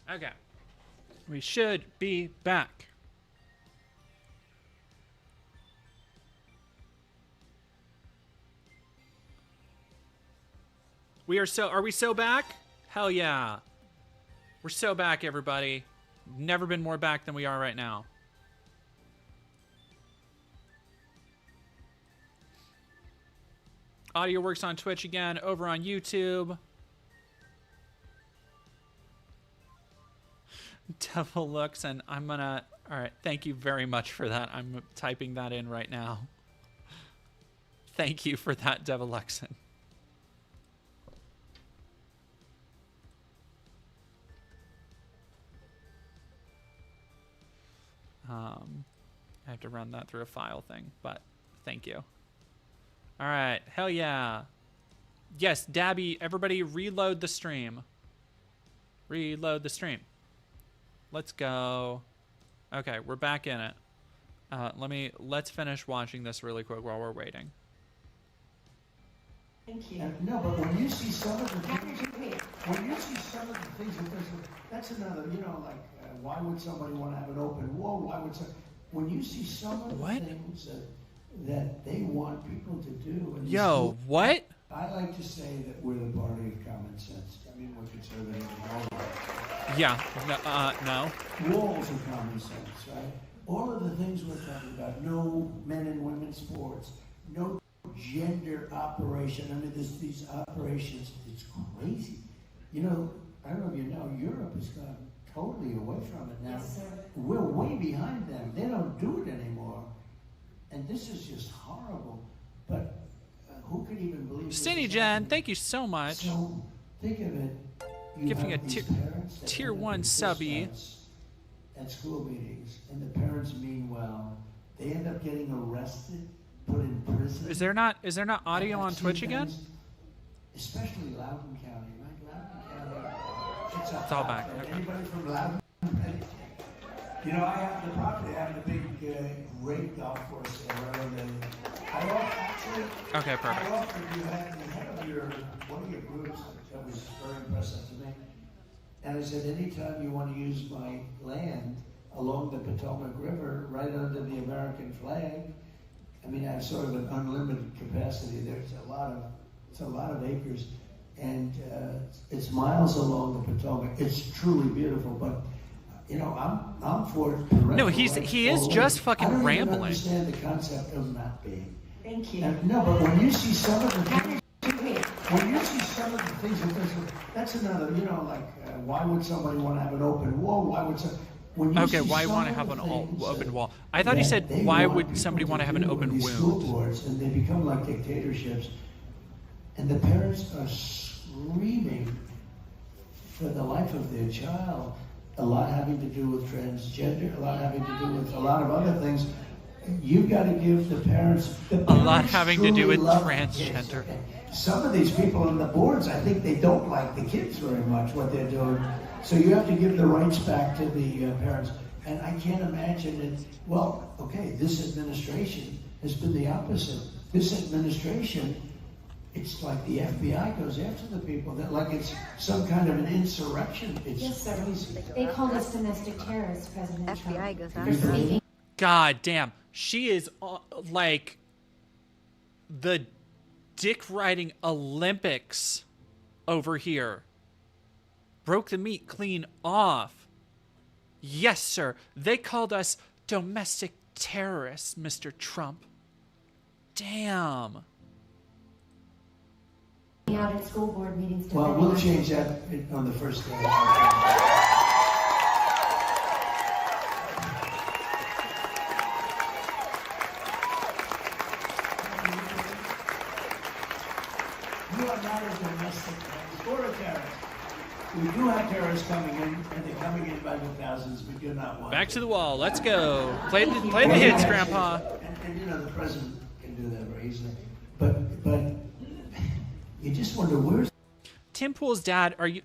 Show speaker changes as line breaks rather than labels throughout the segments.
Okay. We should be back. Are we so back? Hell yeah. We're so back, everybody. Never been more back than we are right now. Audio works on Twitch again, over on YouTube. Devil looks, and I'm gonna... Alright, thank you very much for that. I'm typing that in right now. Thank you for that, Devil Luxon. I have to run that through a file thing, but thank you. All right, hell yeah. Yes, Dabby, everybody reload the stream. Reload the stream. Let's go. Okay, we're back in it. Let's finish watching this really quick while we're waiting.
Thank you. No, but when you see some of the things, that's another, you know, like, why would somebody want to have an open war? Why would when you see some of the things that they want people to do. And
yo, what?
I like to say that we're the party of common sense. I mean, we're conservative and all that.
Yeah, no.
Walls of common sense, right? All of the things we're talking about, no men and women's sports, no gender operation. I mean, these operations, it's crazy. You know, I don't know if you know, Europe has gone totally away from it now.
Yes, sir.
We're way behind them. They don't do it anymore. And this is just horrible. But who could even believe it?
Stinny Jen, thank you so much.
So, think of it.
Giving a tier 1 subby.
At school meetings, and the parents mean well. They end up getting arrested, put in prison.
Is there not audio on Twitch again?
Especially Loudoun County, right? Loudoun County.
It's all back.
Okay. Anybody from Loudoun? You know, I have the property. I have the big, great golf course around there.
Okay, perfect.
I offered you had the head of one of your groups that was very impressive to me. And I said, anytime you want to use my land along the Potomac River, right under the American flag, I mean, I have sort of an unlimited capacity. There's it's a lot of acres, and it's miles along the Potomac. It's truly beautiful, but you know, I'm for it.
No, he is just fucking rambling.
I don't understand the concept of not being.
Thank you.
And, no, but when you see some of the things, that's another, you know, like, why would somebody want to have an open war? Why would
why want to have an open wall? I thought he said, why would somebody want to have an open wound?
Boards, and they become like dictatorships. And the parents are screaming for the life of their child. A lot having to do with transgender, a lot having to do with a lot of other things. You've got to give the parents
a lot having to do with transgender.
Some of these people on the boards, I think they don't like the kids very much, what they're doing. So you have to give the rights back to the parents. And I can't imagine it. Well, okay, this administration has been the opposite. This administration, it's like the FBI goes after the people, that like it's some kind of an insurrection. It's
yes, sir.
crazy.
They call us domestic terrorists, President
FBI
Trump.
goes after
God damn. She is like the dick riding Olympics over here. Broke the meat clean off. Yes, sir. They called us domestic terrorists, Mr. Trump. Damn.
Out at school board meetings.
Well, we'll change that on the first day. You are not a domestic terrorist or a terrorist. We do have terrorists coming in, and they're coming in by the thousands, but you're not one.
Back to the wall. Let's go. Play the hits, Grandpa.
And you know, the president can do that very easily. But you just wonder, where's
Tim Pool's dad? Are you?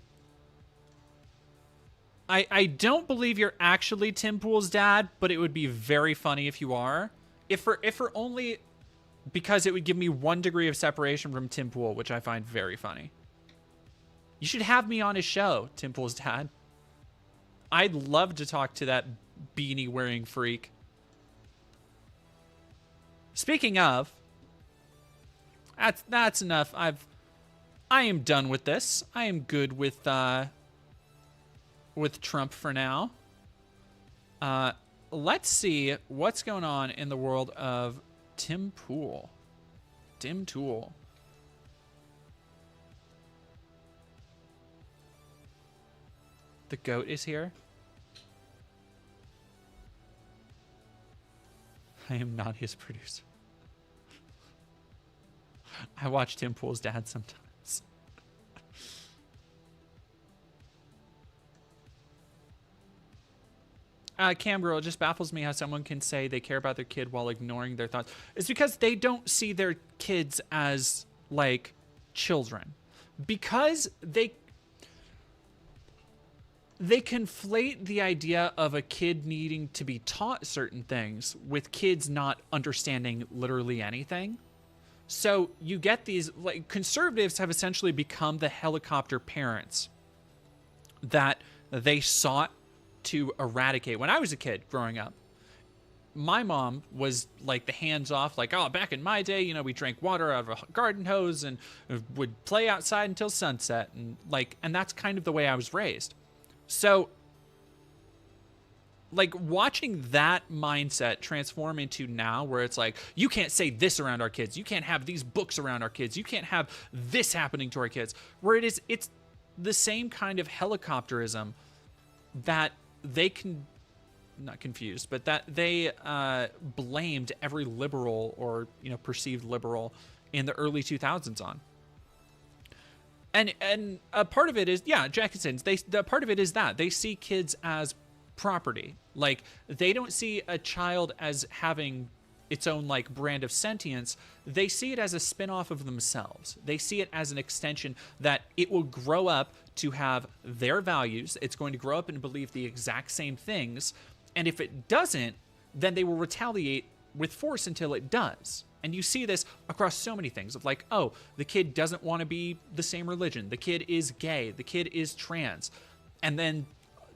I don't believe you're actually Tim Pool's dad, but it would be very funny if you are. If for only because it would give me 1 degree of separation from Tim Pool, which I find very funny. You should have me on his show, Tim Pool's dad. I'd love to talk to that beanie wearing freak. Speaking of, that's enough. I am done with this. I am good with Trump for now. Let's see what's going on in the world of Tim Pool. Tim Tool. The goat is here. I am not his producer. I watch Tim Pool's dad sometimes. Cam Girl, it just baffles me how someone can say they care about their kid while ignoring their thoughts. It's because they don't see their kids as, like, children. Because they conflate the idea of a kid needing to be taught certain things with kids not understanding literally anything. So you get these, like, conservatives have essentially become the helicopter parents that they sought to eradicate. When I was a kid growing up, my mom was like the hands-off, like, oh, back in my day, you know, we drank water out of a garden hose and would play outside until sunset, and that's kind of the way I was raised. So, like, watching that mindset transform into now where it's like, you can't say this around our kids, you can't have these books around our kids, you can't have this happening to our kids, where it's the same kind of helicopterism that they can, not confused, but that they blamed every liberal or, you know, perceived liberal in the early 2000s on. And a part of it is, yeah, Jackson's, the part of it is that they see kids as property. Like, they don't see a child as having its own, like, brand of sentience. They see it as a spin-off of themselves. They see it as an extension that it will grow up to have their values. It's going to grow up and believe the exact same things. And if it doesn't, then they will retaliate with force until it does. And you see this across so many things of, like, oh, the kid doesn't want to be the same religion. The kid is gay. The kid is trans. And then,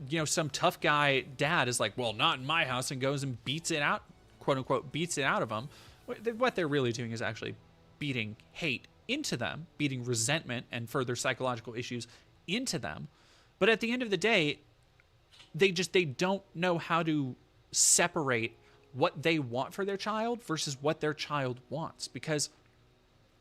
you know, some tough guy dad is like, well, not in my house, and goes and beats it out, quote unquote, beats it out of them. What they're really doing is actually beating hate into them, beating resentment and further psychological issues into them. But at the end of the day, they don't know how to separate what they want for their child versus what their child wants. Because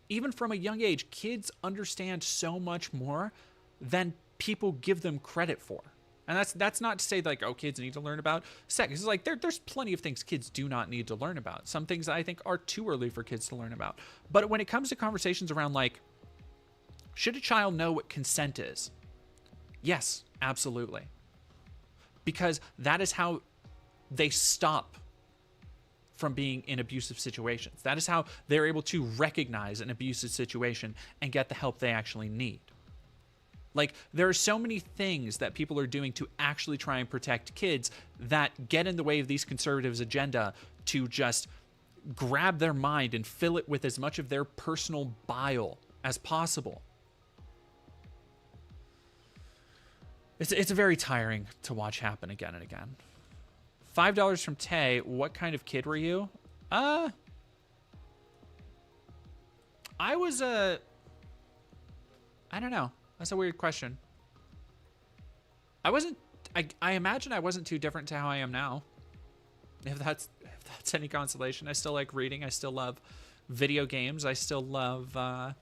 even from a young age, kids understand so much more than people give them credit for. And that's not to say, like, oh, kids need to learn about sex. It's like there's plenty of things kids do not need to learn about. Some things I think are too early for kids to learn about. But when it comes to conversations around, like, should a child know what consent is? Yes, absolutely. Because that is how they stop from being in abusive situations. That is how they're able to recognize an abusive situation and get the help they actually need. Like, there are so many things that people are doing to actually try and protect kids that get in the way of these conservatives' agenda to just grab their mind and fill it with as much of their personal bile as possible. It's very tiring to watch happen again and again. $5 from Tay. What kind of kid were you? I was I don't know. That's a weird question. I imagine I wasn't too different to how I am now. If that's any consolation. I still like reading. I still love video games. I still love I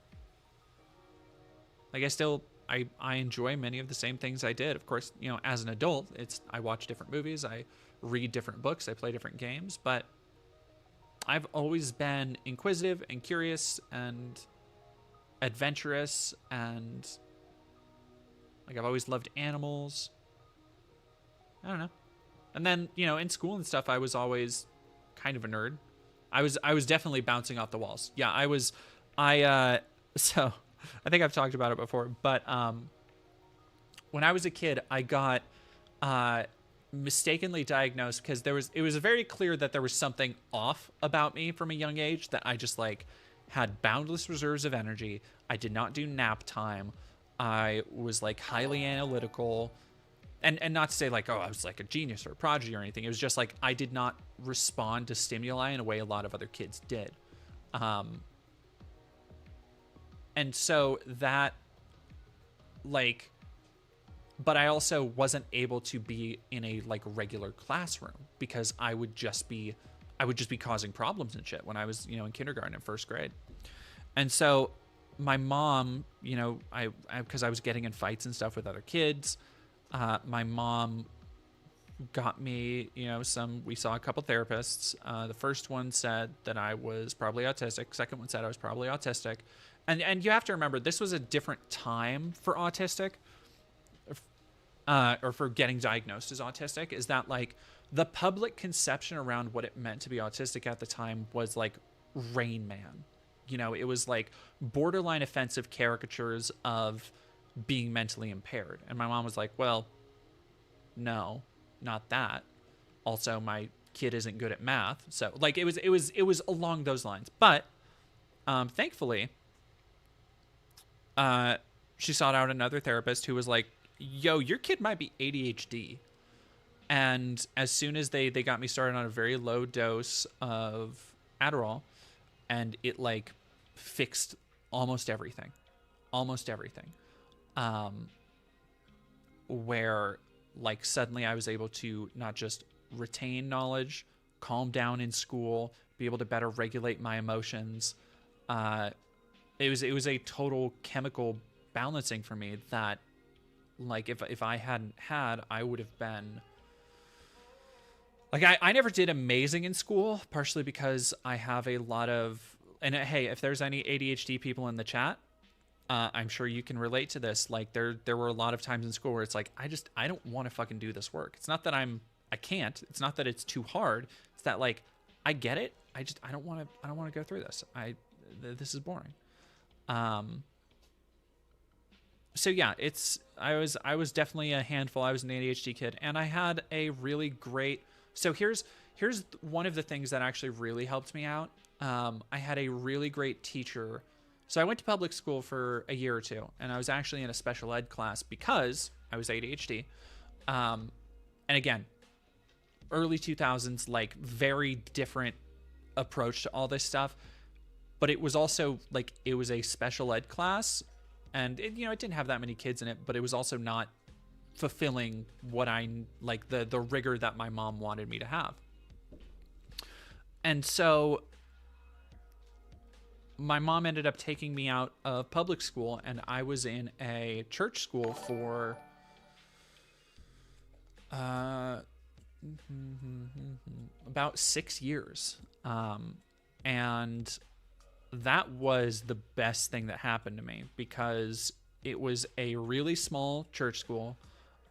enjoy many of the same things I did. Of course, you know, as an adult, I watch different movies, I read different books, I play different games, but I've always been inquisitive and curious and adventurous, and like, I've always loved animals. I don't know. And then, you know, in school and stuff, I was always kind of a nerd. I was definitely bouncing off the walls. Yeah, so I think I've talked about it before, but when I was a kid, I got mistakenly diagnosed because it was very clear that there was something off about me from a young age, that I just, like, had boundless reserves of energy. I did not do nap time. I was, like, highly analytical. and not to say like, oh, I was like a genius or a prodigy or anything. It was just like I did not respond to stimuli in a way a lot of other kids did. And so that, like, but I also wasn't able to be in a like regular classroom because I would just be causing problems and shit when I was, in kindergarten and first grade. And so my mom, because I was getting in fights and stuff with other kids, my mom got me, we saw a couple therapists. The first one said that I was probably autistic. Second one said I was probably autistic. And you have to remember, this was a different time for autistic, or for getting diagnosed as autistic, is that like the public conception around what it meant to be autistic at the time was like Rain Man. It was like borderline offensive caricatures of being mentally impaired. And my mom was like, well, no, not that. Also, my kid isn't good at math. So like it was along those lines. But thankfully, she sought out another therapist who was like, yo, your kid might be ADHD. And as soon as they got me started on a very low dose of Adderall, and it like fixed almost everything. Where like suddenly I was able to not just retain knowledge, calm down in school, be able to better regulate my emotions. It was a total chemical balancing for me that, like, if I hadn't had, I would have been like, I never did amazing in school, partially because I have a lot of, and hey, if there's any ADHD people in the chat, I'm sure you can relate to this. Like there were a lot of times in school where it's like, I don't want to fucking do this work. It's not that I can't, it's not that it's too hard. It's that like, I get it. I don't want to go through this. This is boring. So yeah, I was definitely a handful. I was an ADHD kid, and I had a really great, so here's one of the things that actually really helped me out. I had a really great teacher. So I went to public school for a year or two, and I was actually in a special ed class because I was ADHD. And again, early 2000s, like very different approach to all this stuff. But it was also like, it was a special ed class, and it didn't have that many kids in it, but it was also not fulfilling what I like, the rigor that my mom wanted me to have. And so my mom ended up taking me out of public school, and I was in a church school for about 6 years. And that was the best thing that happened to me, because it was a really small church school.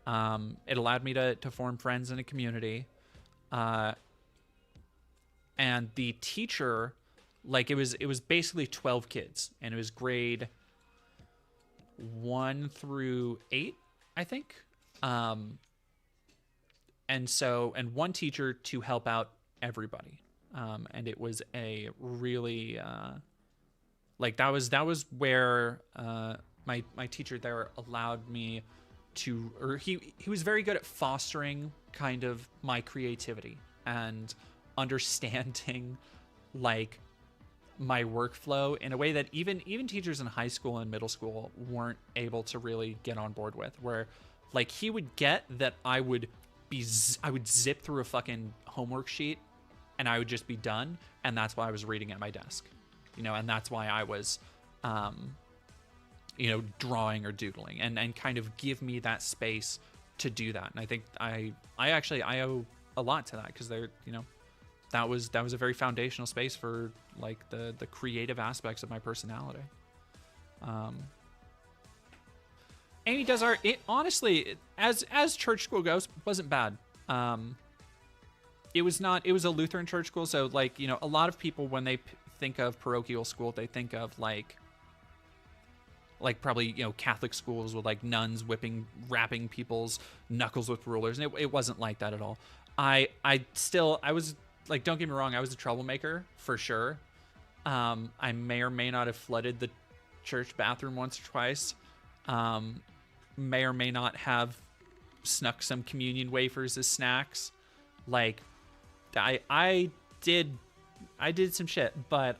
It allowed me to form friends in a community. And the teacher, like, it was basically 12 kids, and it was grade 1 through 8, I think. And one teacher to help out everybody. And it was a really, like, that was where, my teacher there allowed me to, or he was very good at fostering kind of my creativity and understanding, like, my workflow in a way that even teachers in high school and middle school weren't able to really get on board with, where like he would get that I would zip through a fucking homework sheet and I would just be done, and that's why I was reading at my desk, and that's why I was drawing or doodling, and kind of give me that space to do that. And I think I owe a lot to that, because that was a very foundational space for like the creative aspects of my personality. Amy does art. It honestly, as church school goes, wasn't bad. It was a Lutheran church school, so like, a lot of people, when they think of parochial school, they think of like probably Catholic schools with like nuns rapping people's knuckles with rulers, and it wasn't like that at all. I was like, don't get me wrong, I was a troublemaker for sure. I may or may not have flooded the church bathroom once or twice. May or may not have snuck some communion wafers as snacks. Like, I did some shit, but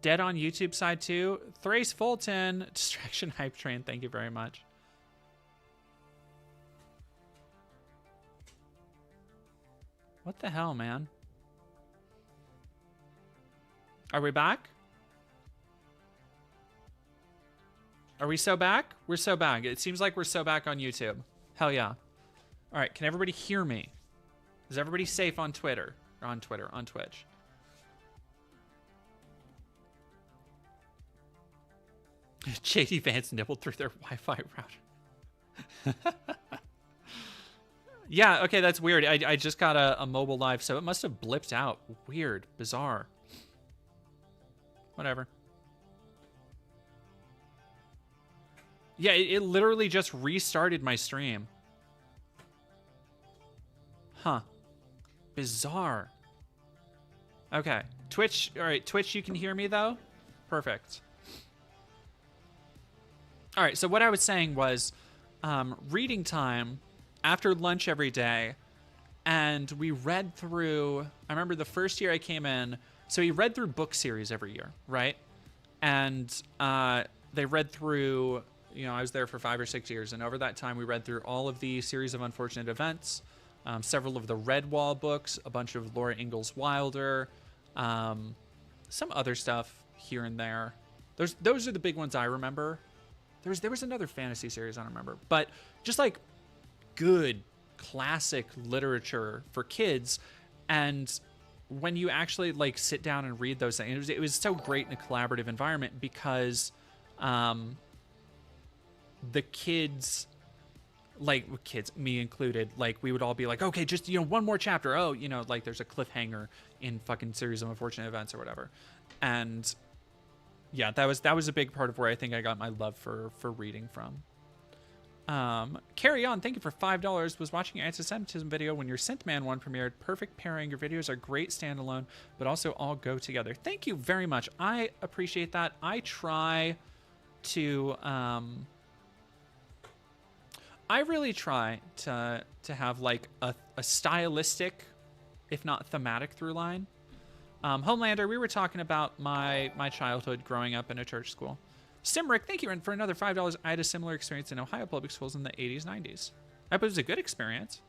dead on YouTube side too. Thrace Fulton, Distraction Hype Train, thank you very much. What the hell, man? Are we back? Are we so back? We're so back. It seems like we're so back on YouTube. Hell yeah. All right, can everybody hear me? Is everybody safe on Twitter? Or on Twitch? JD Vance nibbled through their Wi-Fi router. Yeah, okay, that's weird. I just got a mobile live, so it must have blipped out. Weird, bizarre. Whatever. Yeah, it literally just restarted my stream. Huh. Bizarre. Okay. Twitch, all right, Twitch, you can hear me though? Perfect. All right, so what I was saying was reading time after lunch every day, and we read through, I remember the first year I came in, so we read through book series every year, right? And they read through, you know, I was there for 5 or 6 years, and over that time we read through all of the series of unfortunate events, several of the Redwall books, a bunch of Laura Ingalls Wilder, some other stuff here and there. Those are the big ones I remember. There was another fantasy series I don't remember, but just like good classic literature for kids. And when you actually like sit down and read those things, it was so great in a collaborative environment because the kids, me included, like we would all be like, okay, just, you know, one more chapter. Oh, you know, like there's a cliffhanger in fucking series of unfortunate events or whatever. And yeah, that was a big part of where I think I got my love for reading from. Carry on, thank you for $5. Was watching your anti-Semitism video when your Synthman one premiered. Perfect pairing. Your videos are great standalone, but also all go together. Thank you very much. I appreciate that. I try to I really try to have like a stylistic, if not thematic, through line. Homelander, we were talking about my childhood growing up in a church school. Simric, thank you for another $5. I had a similar experience in Ohio public schools in the 80s, 90s. I bet it was a good experience.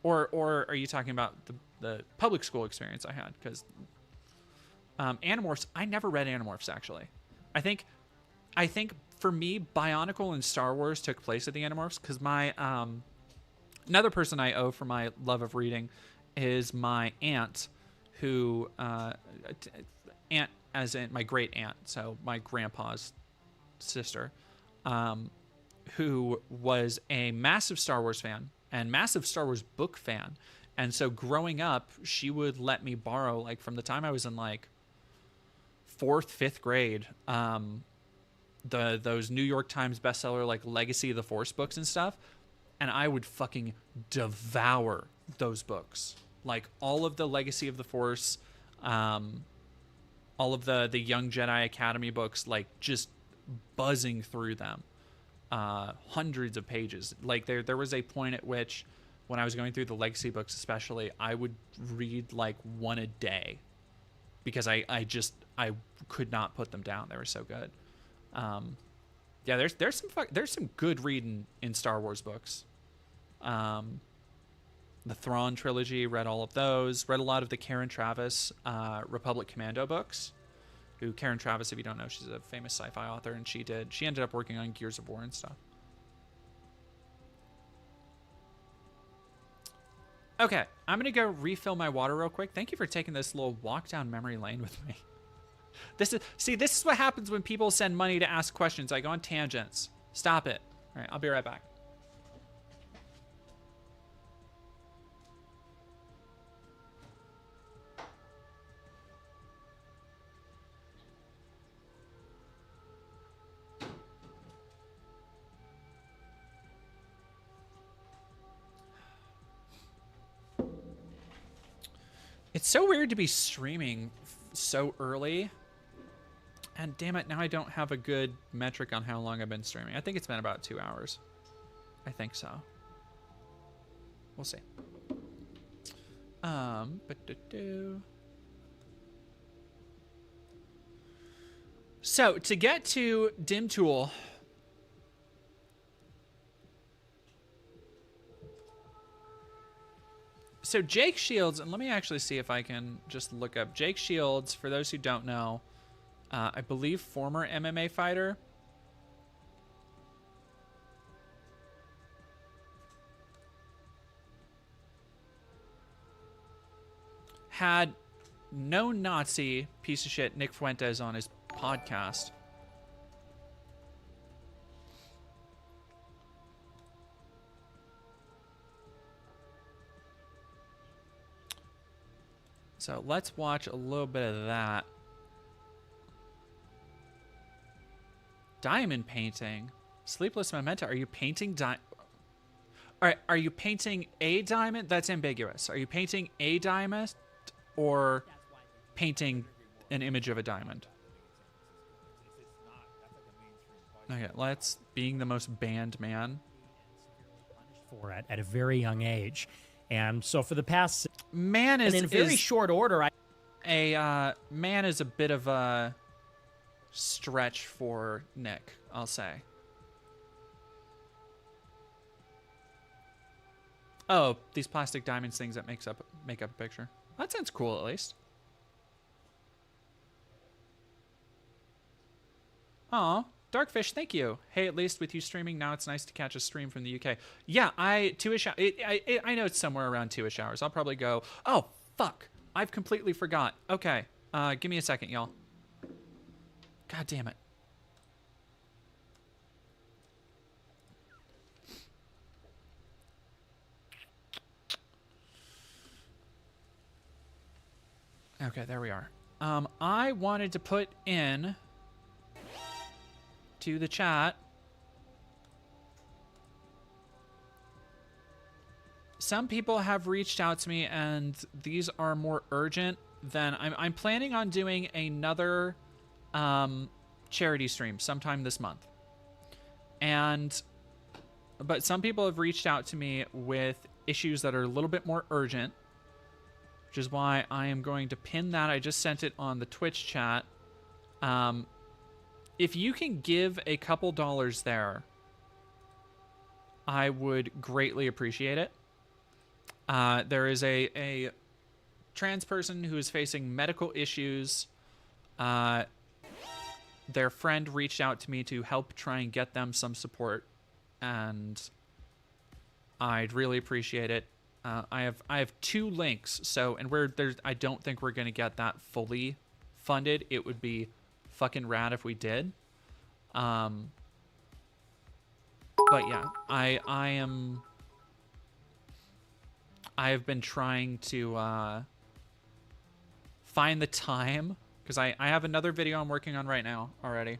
Or are you talking about the public school experience I had? Because Animorphs, I never read Animorphs, actually. I think for me, Bionicle and Star Wars took place at the Animorphs, because my another person I owe for my love of reading is my aunt, who aunt as in my great aunt, so my grandpa's sister, who was a massive Star Wars fan and massive Star Wars book fan. And so growing up, she would let me borrow, like from the time I was in like 4th, 5th grade, those New York Times bestseller like Legacy of the Force books and stuff, and I would fucking devour those books. Like all of the Legacy of the Force, all of the Young Jedi Academy books, like just buzzing through them, hundreds of pages. Like there was a point at which, when I was going through the Legacy books especially, I would read like one a day, because I could not put them down. They were so good. Yeah, there's some good reading in Star Wars books. The Thrawn trilogy, read all of those. Read a lot of the Karen Traviss Republic Commando books. Who, Karen Traviss, if you don't know, she's a famous sci-fi author, and she ended up working on Gears of War and stuff. Okay, I'm gonna go refill my water real quick. Thank you for taking this little walk down memory lane with me. This is what happens when people send money to ask questions. I go on tangents. Stop it. All right, I'll be right back. It's so weird to be streaming so early. And damn it, now I don't have a good metric on how long I've been streaming. I think it's been about 2 hours. I think so. We'll see. So to get to dim tool. So Jake Shields, and let me actually see if I can just look up Jake Shields. For those who don't know, I believe former MMA fighter. Had no Nazi piece of shit Nick Fuentes on his podcast. So let's watch a little bit of that. Diamond painting. Sleepless Memento. Are you painting Alright, are you painting a diamond? That's ambiguous. Are you painting a diamond or painting an image of a diamond? Okay, let's being the most banned man.
For it at a very young age. And so for the past
man is
in very short order,
man is a bit of a stretch for Nick, I'll say. Oh, these plastic diamonds things that make up a picture. That sounds cool, at least. Aw, Darkfish, thank you. Hey, at least with you streaming now, it's nice to catch a stream from the UK. Yeah, two-ish. I know it's somewhere around 2-ish hours. I'll probably go. Oh, fuck! I've completely forgot. Okay, give me a second, y'all. God damn it. Okay, there we are. I wanted to put in to the chat some people have reached out to me, and these are more urgent than I'm planning on doing another charity stream sometime this month. But some people have reached out to me with issues that are a little bit more urgent, which is why I am going to pin that. I just sent it on the Twitch chat. If you can give a couple dollars there, I would greatly appreciate it. There is a trans person who is facing medical issues. Their friend reached out to me to help try and get them some support, and I'd really appreciate it. I have 2 links, so I don't think we're gonna get that fully funded. It would be fucking rad if we did. But yeah, I have been trying to find the time, because I have another video I'm working on right now already,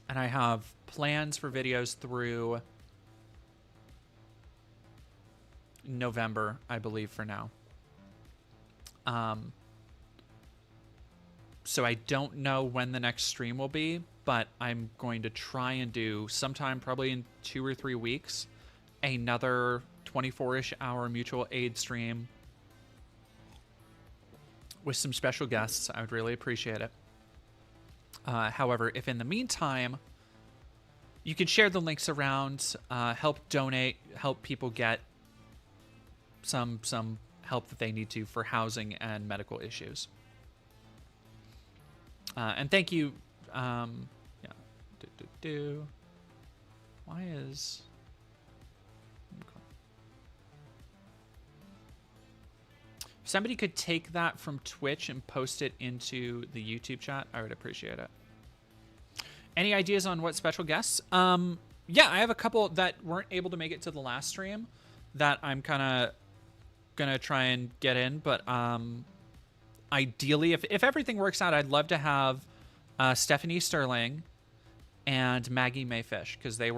and I have plans for videos through November, I believe, for now. So I don't know when the next stream will be, but I'm going to try and do sometime probably in 2 or 3 weeks another 24-ish hour mutual aid stream with some special guests. I would really appreciate it. However, if in the meantime you can share the links around, help donate, help people get some help that they need to for housing and medical issues. And thank you. Yeah. Why is... somebody could take that from Twitch and post it into the YouTube chat, I would appreciate it. Any ideas on what special guests? Yeah, I have a couple that weren't able to make it to the last stream that I'm kind of gonna try and get in, but ideally, if everything works out, I'd love to have Stephanie Sterling and Maggie Mayfish, because they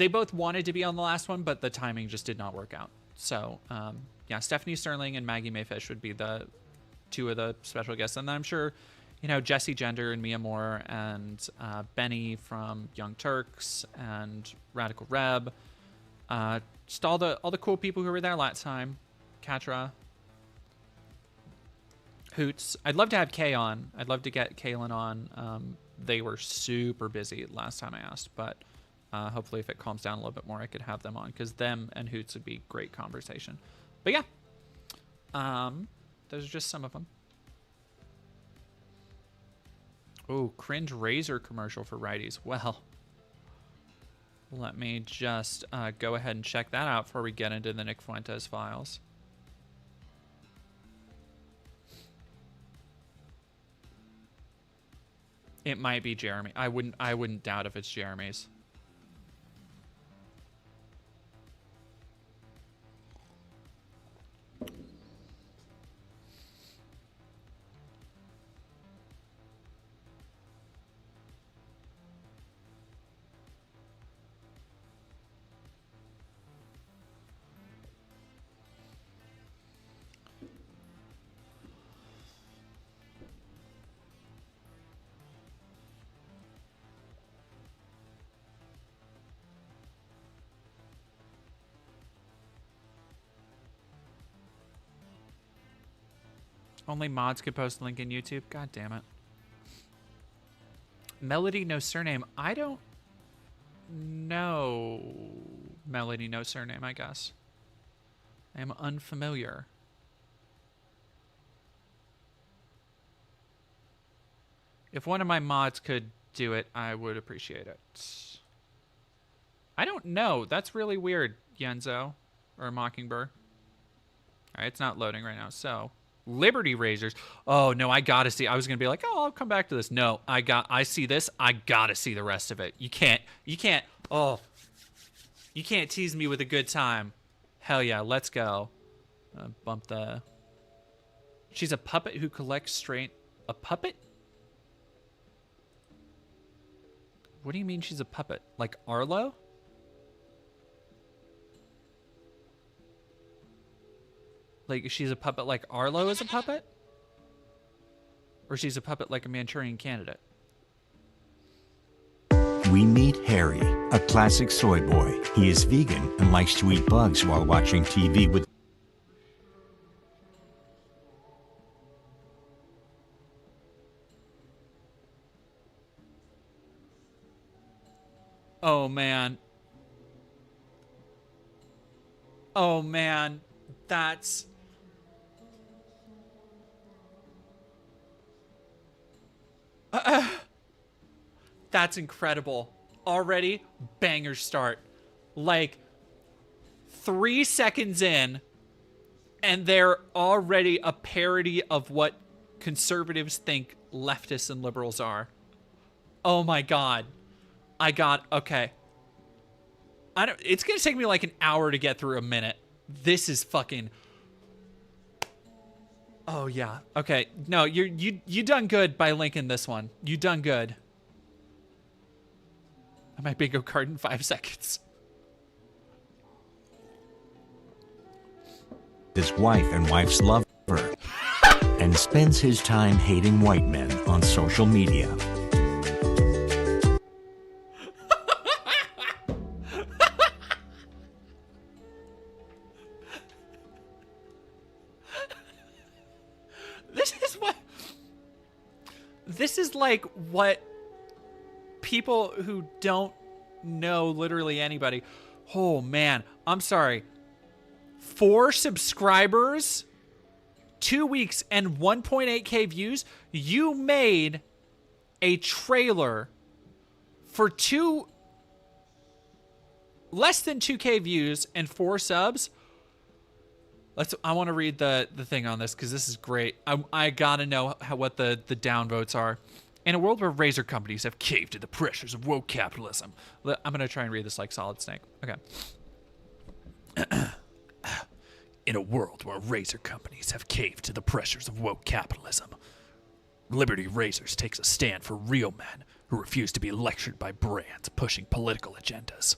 both wanted to be on the last one, but the timing just did not work out. So yeah, Stephanie Sterling and Maggie Mayfish would be the two of the special guests, and then I'm sure, you know, Jesse Gender and Mia Moore and Benny from Young Turks and Radical Reb, just all the cool people who were there last time. Katra, Hoots. I'd love to have Kay on. I'd love to get Kaylin on. They were super busy last time I asked, but hopefully if it calms down a little bit more, I could have them on, because them and Hoots would be great conversation. But yeah, those are just some of them. Oh, cringe razor commercial for righties. Well, let me just go ahead and check that out before we get into the Nick Fuentes files. It might be Jeremy. I wouldn't doubt if it's Jeremy's. Only mods could post a link in YouTube. God damn it. Melody no surname. I don't know Melody no surname, I guess. I am unfamiliar. If one of my mods could do it, I would appreciate it. I don't know. That's really weird, Yenzo or Mockingbird. All right, it's not loading right now. So, Liberty Razors. Oh no, I gotta see. I was gonna be like, oh, I'll come back to this. No, I see this. I gotta see the rest of it. You can't. Oh, you can't tease me with a good time. Hell yeah, let's go. Bump the. She's a puppet who collects straight. A puppet? What do you mean she's a puppet? Like Arlo? Like she's a puppet like Arlo is a puppet? Or she's a puppet like a Manchurian Candidate?
We meet Harry, a classic soy boy. He is vegan and likes to eat bugs while watching TV with...
Oh man. Oh man. That's... That's incredible. Already, banger start. Like, 3 seconds in, and they're already a parody of what conservatives think leftists and liberals are. Oh my god. Okay. It's gonna take me like an hour to get through a minute. This is fucking... Oh yeah. Okay. No, you done good by linking this one. You done good. I might bingo card in 5 seconds.
His wife and wife's lover, and spends his time hating white men on social media.
This is like what people who don't know literally anybody. Oh man, I'm sorry. 4 subscribers, 2 weeks, and 1.8k views. You made a trailer for less than 2k views and 4 subs. I want to read the thing on this because this is great. I gotta know what the downvotes are. In a world where razor companies have caved to the pressures of woke capitalism. I'm gonna try and read this like Solid Snake. Okay. In a world where razor companies have caved to the pressures of woke capitalism, Liberty Razors takes a stand for real men who refuse to be lectured by brands pushing political agendas.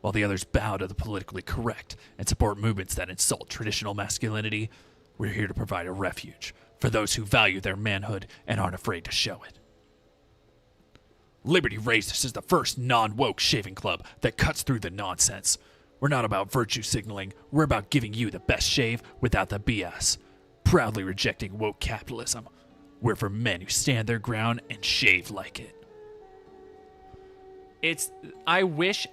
While the others bow to the politically correct and support movements that insult traditional masculinity, we're here to provide a refuge for those who value their manhood and aren't afraid to show it. Liberty Razors is the first non-woke shaving club that cuts through the nonsense. We're not about virtue signaling, we're about giving you the best shave without the BS. Proudly rejecting woke capitalism. We're for men who stand their ground and shave like it. I wish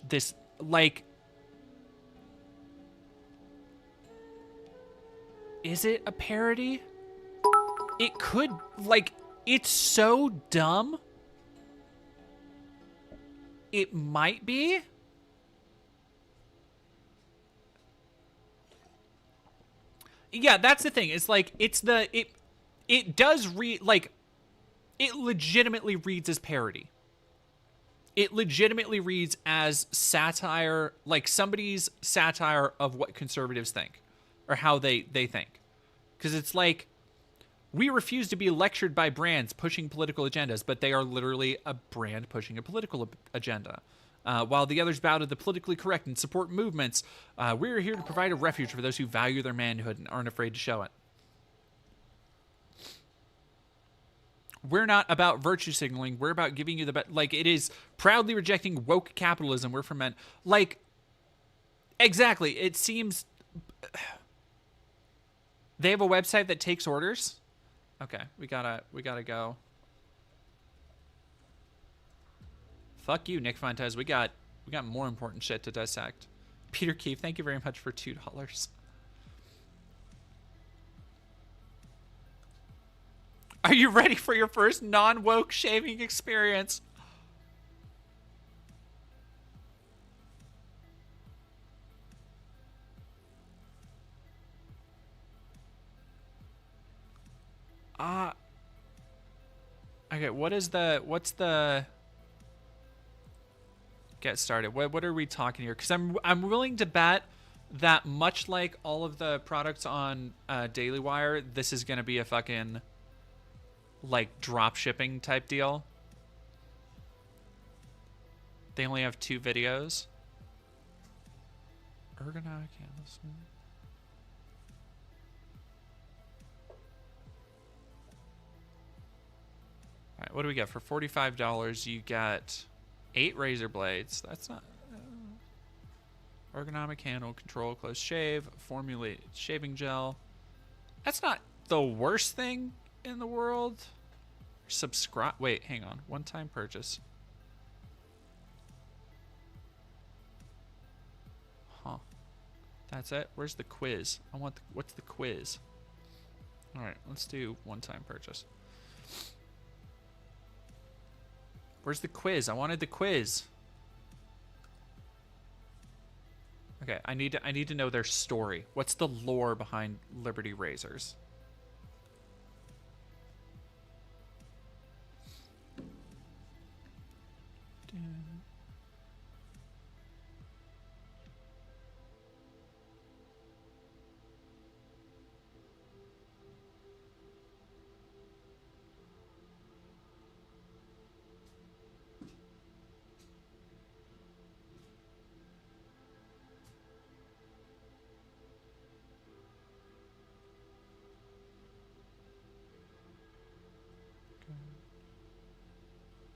this, like, is it a parody? It could, like, it's so dumb. It might be. Yeah, that's the thing. It's like, it does read, like, it legitimately reads as parody. It legitimately reads as satire, like somebody's satire of what conservatives think or how they think. Because it's like, we refuse to be lectured by brands pushing political agendas, but they are literally a brand pushing a political agenda. While the others bow to the politically correct and support movements, we're here to provide a refuge for those who value their manhood and aren't afraid to show it. We're not about virtue signaling. We're about giving you the best. Like, it is proudly rejecting woke capitalism. We're for men. Like, exactly. It seems they have a website that takes orders. Okay, we gotta go. Fuck you, Nick Fuentes. We got more important shit to dissect. Peter Keefe, thank you very much for $2. Are you ready for your first non-woke shaving experience? Okay, what's the get started? What are we talking here? Because I'm willing to bet that much like all of the products on Daily Wire, this is gonna be a fucking like drop shipping type deal. They only have 2 videos. Ergonomic handles. All right, what do we get for $45? You get 8 razor blades. That's not ergonomic handle, control, close shave, formulated shaving gel. That's not the worst thing in the world. Subscribe. Wait, hang on. One-time purchase. Huh. That's it. Where's the quiz? What's the quiz? All right, let's do one-time purchase. Where's the quiz? I wanted the quiz. Okay, I need to know their story. What's the lore behind Liberty Razors?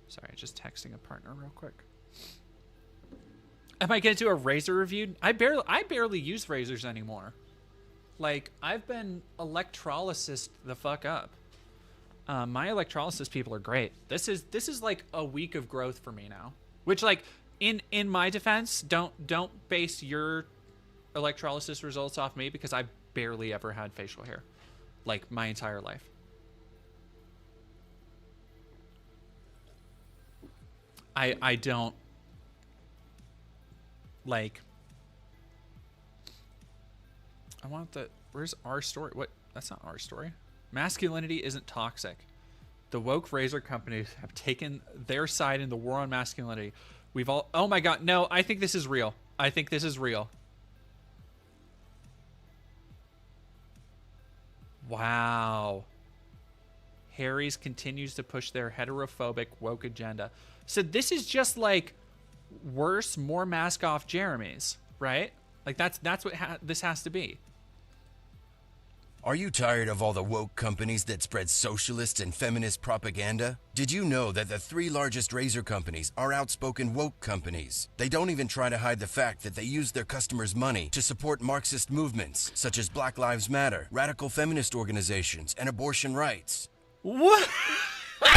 Sorry, just texting a partner real quick. Am I gonna do a razor review? I barely use razors anymore. Like, I've been electrolysis the fuck up. My electrolysis people are great. This is like a week of growth for me now. Which, like, in my defense, don't base your electrolysis results off me, because I barely ever had facial hair, like, my entire life. I don't like. I want the. Where's our story? What? That's not our story. Masculinity isn't toxic. The woke razor companies have taken their side in the war on masculinity. We've all. Oh my God! No, I think this is real. I think this is real. Wow. Harry's continues to push their heterophobic woke agenda. So this is just like worse, more mask off Jeremy's, right? Like that's what this has to be.
Are you tired of all the woke companies that spread socialist and feminist propaganda? Did you know that the 3 largest razor companies are outspoken woke companies? They don't even try to hide the fact that they use their customers' money to support Marxist movements such as Black Lives Matter, radical feminist organizations, and abortion rights.
What? Look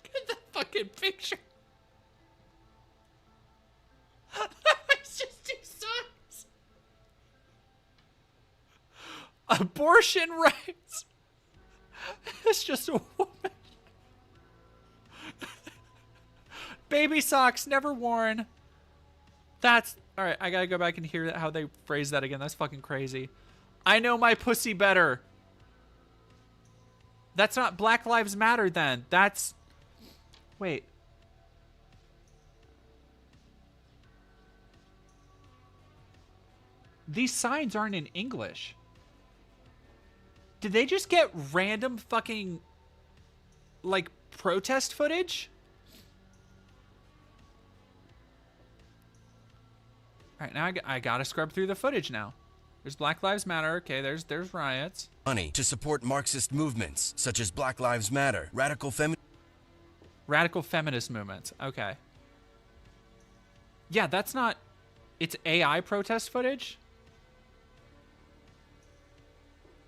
at the fucking picture. It's just 2 sides. Abortion rights. It's just a woman. Baby socks never worn. That's all right. I gotta go back and hear how they phrase that again. That's fucking crazy. I know my pussy better. That's not Black Lives Matter then. That's... Wait. These signs aren't in English. Did they just get random fucking, like, protest footage? Alright, now I gotta scrub through the footage now. There's Black Lives Matter. Okay, there's riots.
Money to support Marxist movements such as Black Lives Matter, radical
feminist movements. Okay. Yeah, that's not... It's AI protest footage?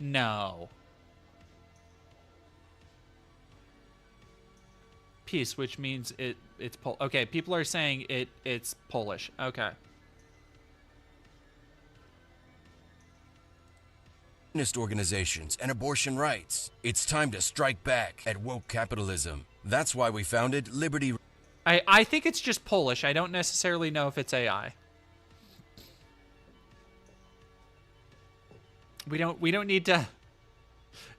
No. Peace, which means it's okay, people are saying it's Polish. Okay.
feminist organizations and abortion rights. It's time to strike back at woke capitalism. That's why we founded Liberty.
I think it's just Polish. I don't necessarily know if it's AI. We don't need to.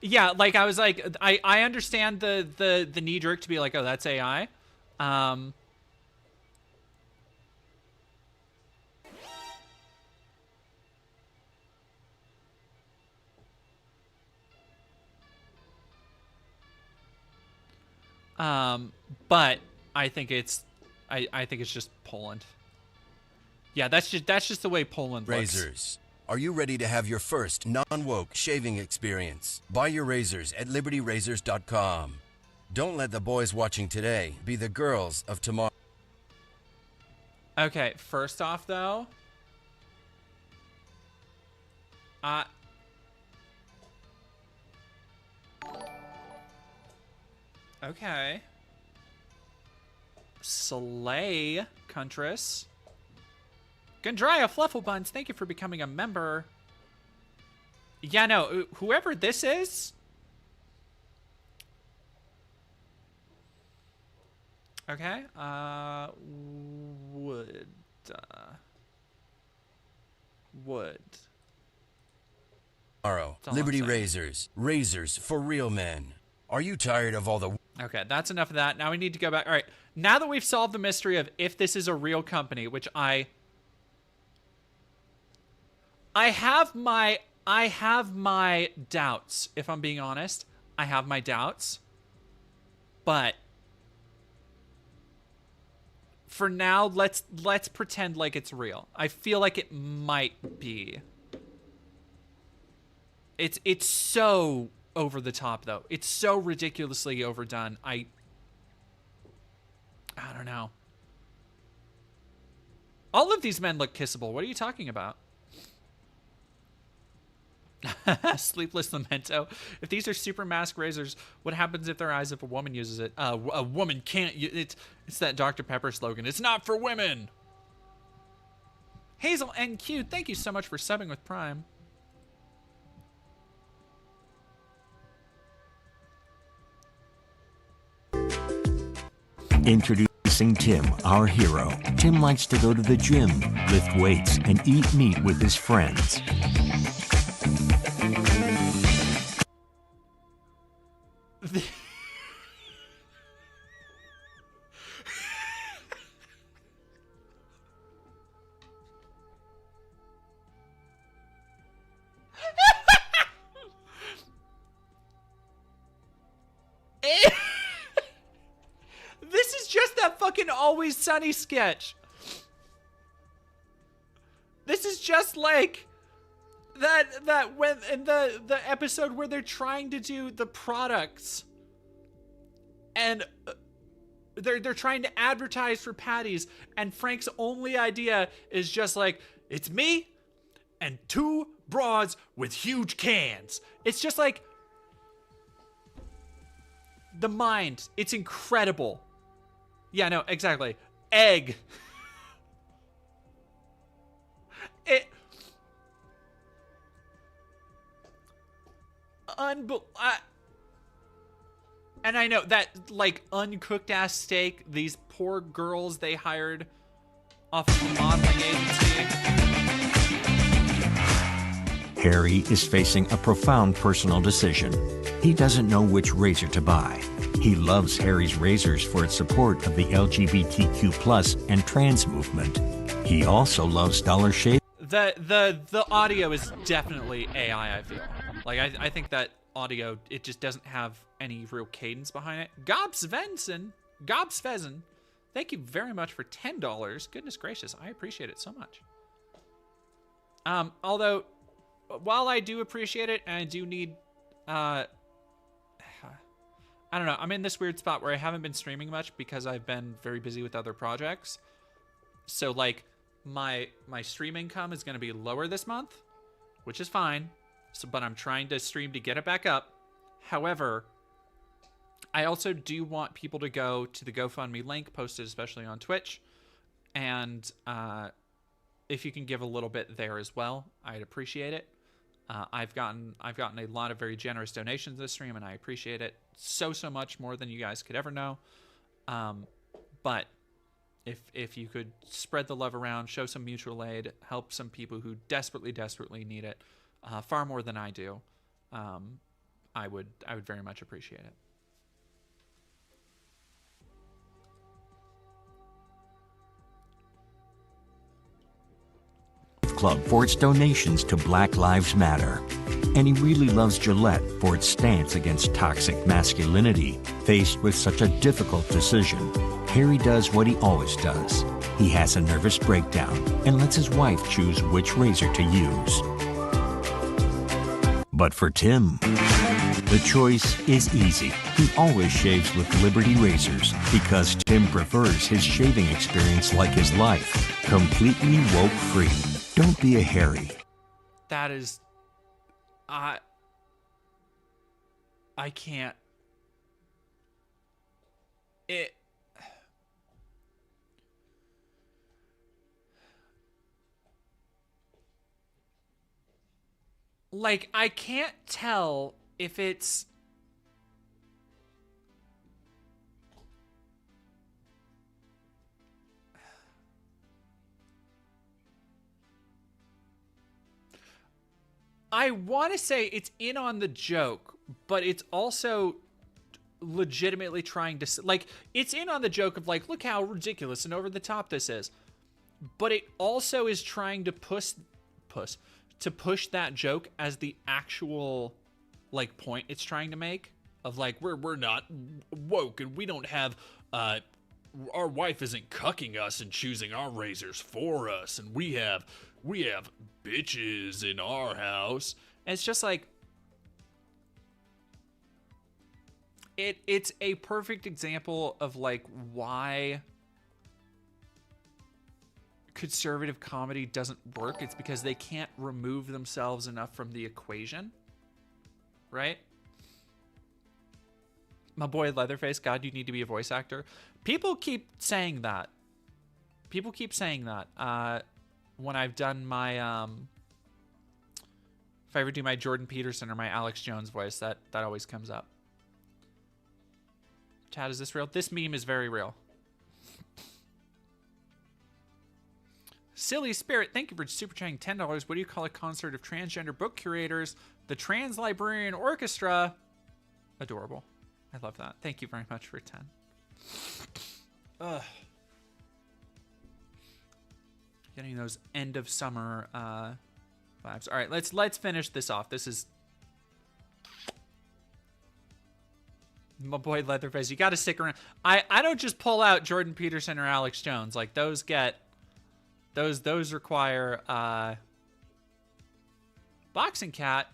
Yeah, like I was like I understand the knee jerk to be like, oh, that's AI. But I think it's I think it's just Poland. Yeah, that's just the way Poland looks.
Razors. Are you ready to have your first non-woke shaving experience? Buy your razors at libertyrazors.com. Don't let the boys watching today be the girls of tomorrow.
Okay, first off though, okay. Slay, Kuntress. Gandria Flufflebuns, thank you for becoming a member. Yeah, no, whoever this is. Okay, wood.
Tomorrow,
all
Liberty
I'm saying.
Razors. Razors for real men. Are you tired of all the...
Okay, that's enough of that. Now we need to go back. All right, now that we've solved the mystery of if this is a real company, which I have my doubts, if I'm being honest. I have my doubts. But for now, let's pretend like it's real. I feel like it might be. It's so over the top though. It's so ridiculously overdone. I don't know. All of these men look kissable. What are you talking about? Sleepless Lamento. If these are super mask razors, what happens if their eyes if a woman uses it? A woman can't. It's that Dr. Pepper slogan. It's not for women. Hazel NQ, thank you so much for subbing with Prime.
Introducing Tim, our hero. Tim likes to go to the gym, lift weights, and eat meat with his friends.
This is just that fucking Always Sunny sketch. This is just like that when in the episode where they're trying to do the products and they're trying to advertise for patties, and Frank's only idea is just like, it's me and two broads with huge cans. It's just like the mind. It's incredible. Yeah, no, exactly. Egg. And I know that, like, uncooked ass steak, these poor girls they hired off of a modeling agency.
Harry is facing a profound personal decision. He doesn't know which razor to buy. He loves Harry's razors for its support of the LGBTQ+ and trans movement. He also loves Dollar Shave.
The audio is definitely AI, I feel. Like, I think that audio, it just doesn't have any real cadence behind it. Gobsvenson, thank you very much for $10. Goodness gracious, I appreciate it so much. Although, while I do appreciate it, and I do need, I don't know, I'm in this weird spot where I haven't been streaming much because I've been very busy with other projects. So, like, my stream income is going to be lower this month, which is fine. So, but I'm trying to stream to get it back up. However, I also do want people to go to the GoFundMe link posted, especially on Twitch. And if you can give a little bit there as well, I'd appreciate it. I've gotten a lot of very generous donations this stream, and I appreciate it so much more than you guys could ever know. But if you could spread the love around, show some mutual aid, help some people who desperately need it, far more than I do, I would very much appreciate it.
Club for its donations to Black Lives Matter. And he really loves Gillette for its stance against toxic masculinity. Faced with such a difficult decision, Harry does what he always does. He has a nervous breakdown and lets his wife choose which razor to use. But for Tim, the choice is easy. He always shaves with Liberty razors because Tim prefers his shaving experience like his life, completely woke-free. Don't be a Harry.
That is... I can't... It... Like, I can't tell if it's... I want to say it's in on the joke, but it's also legitimately trying to... Like, it's in on the joke of, like, look how ridiculous and over the top this is. But it also is trying to push that joke as the actual, like, point it's trying to make. Of, like, we're not woke and we don't have... our wife isn't cucking us and choosing our razors for us, and we have bitches in our house. And it's just like, it's a perfect example of, like, why conservative comedy doesn't work. It's because they can't remove themselves enough from the equation, right? My boy Leatherface, God, you need to be a voice actor. People keep saying that. When I've done my, if I ever do my Jordan Peterson or my Alex Jones voice, that always comes up. Chad, is this real? This meme is very real. Silly Spirit, thank you for super chatting $10. What do you call a concert of transgender book curators? The Trans Librarian Orchestra. Adorable. I love that. Thank you very much for 10. Ugh. Getting those end of summer vibes. All right, let's finish this off. This is my boy Leatherface. You got to stick around. I don't just pull out Jordan Peterson or Alex Jones. Like those require Boxing Cat.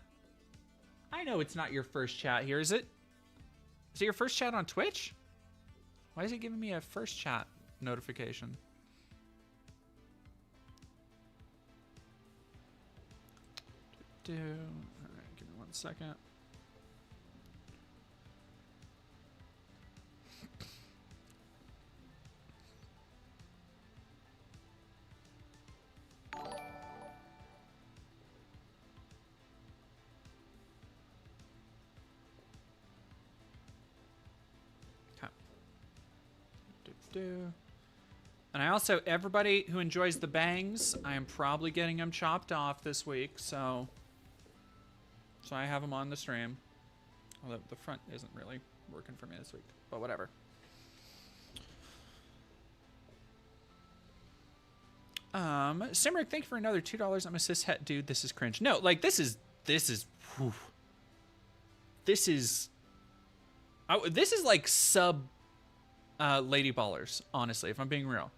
I know it's not your first chat here, is it? Is it your first chat on Twitch? Why is it giving me a first chat notification? All right, give me 1 second. And I also, everybody who enjoys the bangs, I am probably getting them chopped off this week, so I have them on the stream. Although the front isn't really working for me this week, but whatever. Simric, thank you for another $2. I'm a cishet dude. This is cringe. No, like this is whew. This is like sub Lady Ballers, honestly, if I'm being real.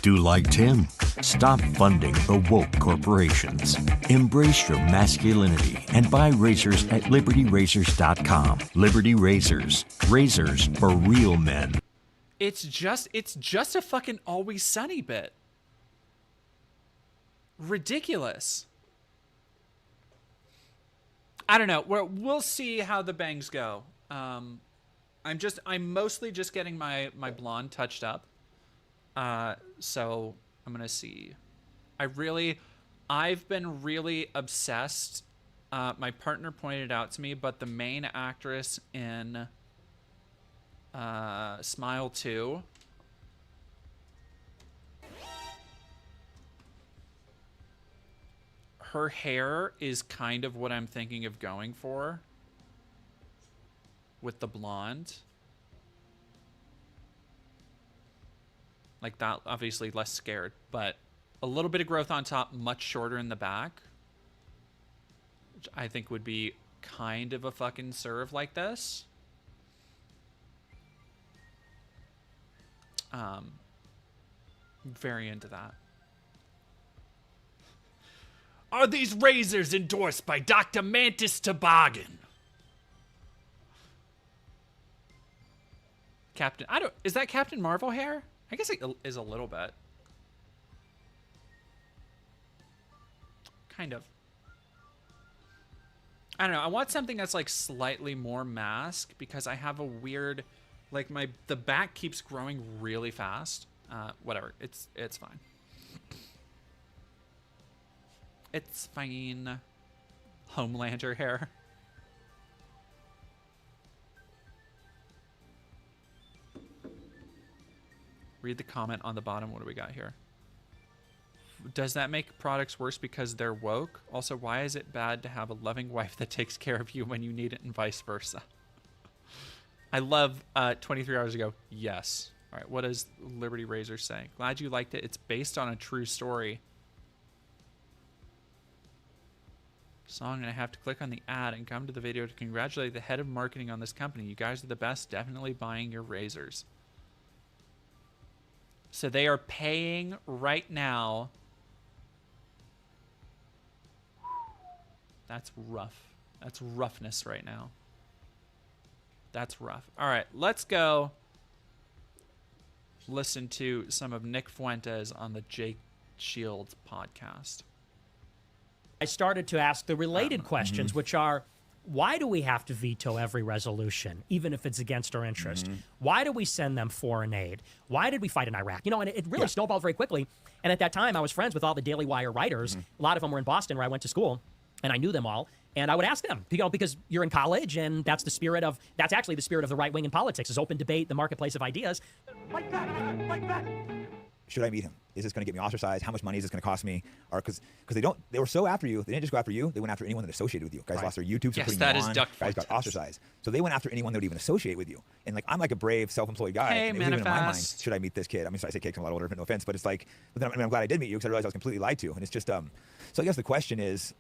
Do like Tim. Stop funding the woke corporations. Embrace your masculinity and buy razors at libertyrazors.com. Liberty Razors. Razors for real men.
It's just a fucking Always Sunny bit. Ridiculous. I don't know. We'll see how the bangs go. I'm mostly just getting my blonde touched up. So I'm gonna see. I've been really obsessed. My partner pointed out to me, but the main actress in Smile 2, her hair is kind of what I'm thinking of going for with the blonde. Like that, obviously less scared, but a little bit of growth on top, much shorter in the back, which I think would be kind of a fucking serve like this. Very into that. Are these razors endorsed by Dr. Mantis Toboggan? Is that Captain Marvel hair? I guess it is a little bit. Kind of. I don't know. I want something that's like slightly more mask because I have a weird, like the back keeps growing really fast. Whatever. It's fine. It's fine. Homelander hair. Read the comment on the bottom. What do we got here? Does that make products worse because they're woke? Also, why is it bad to have a loving wife that takes care of you when you need it and vice versa? I love 23 hours ago. Yes. All right. What does Liberty Razor say? Glad you liked it. It's based on a true story. Song, and I have to click on the ad and come to the video to congratulate the head of marketing on this company. You guys are the best. Definitely buying your razors. So they are paying right now. That's rough. That's roughness right now. That's rough. All right, let's go listen to some of Nick Fuentes on the Jake Shields podcast.
I started to ask the related questions, which are, why do we have to veto every resolution, even if it's against our interest? Why do we send them foreign aid? Why did we fight in Iraq? You know, and it really snowballed very quickly. And at that time, I was friends with all the Daily Wire writers. A lot of them were in Boston, where I went to school, and I knew them all. And I would ask them, you know, because you're in college, and that's actually the spirit of the right wing in politics, is open debate, the marketplace of ideas.
Like that, like that. should I meet him? Is this going to get me ostracized? How much money is this going to cost me? Or because they were so after you, they didn't just go after you, they went after anyone that associated with you. Guys lost their YouTubes for putting
that
you
is
on.
Duck
Guys got
Fuentes.
ostracized. So they went after anyone that would even associate with you. And like, I'm like a brave, self-employed guy.
Hey,
and it was even in my mind,
Manifest.
should I meet this kid? I mean, so I say kid's a lot older, but no offense, but it's like, but then I'm glad I did meet you because I realized I was completely lied to. And it's just, so I guess the question is,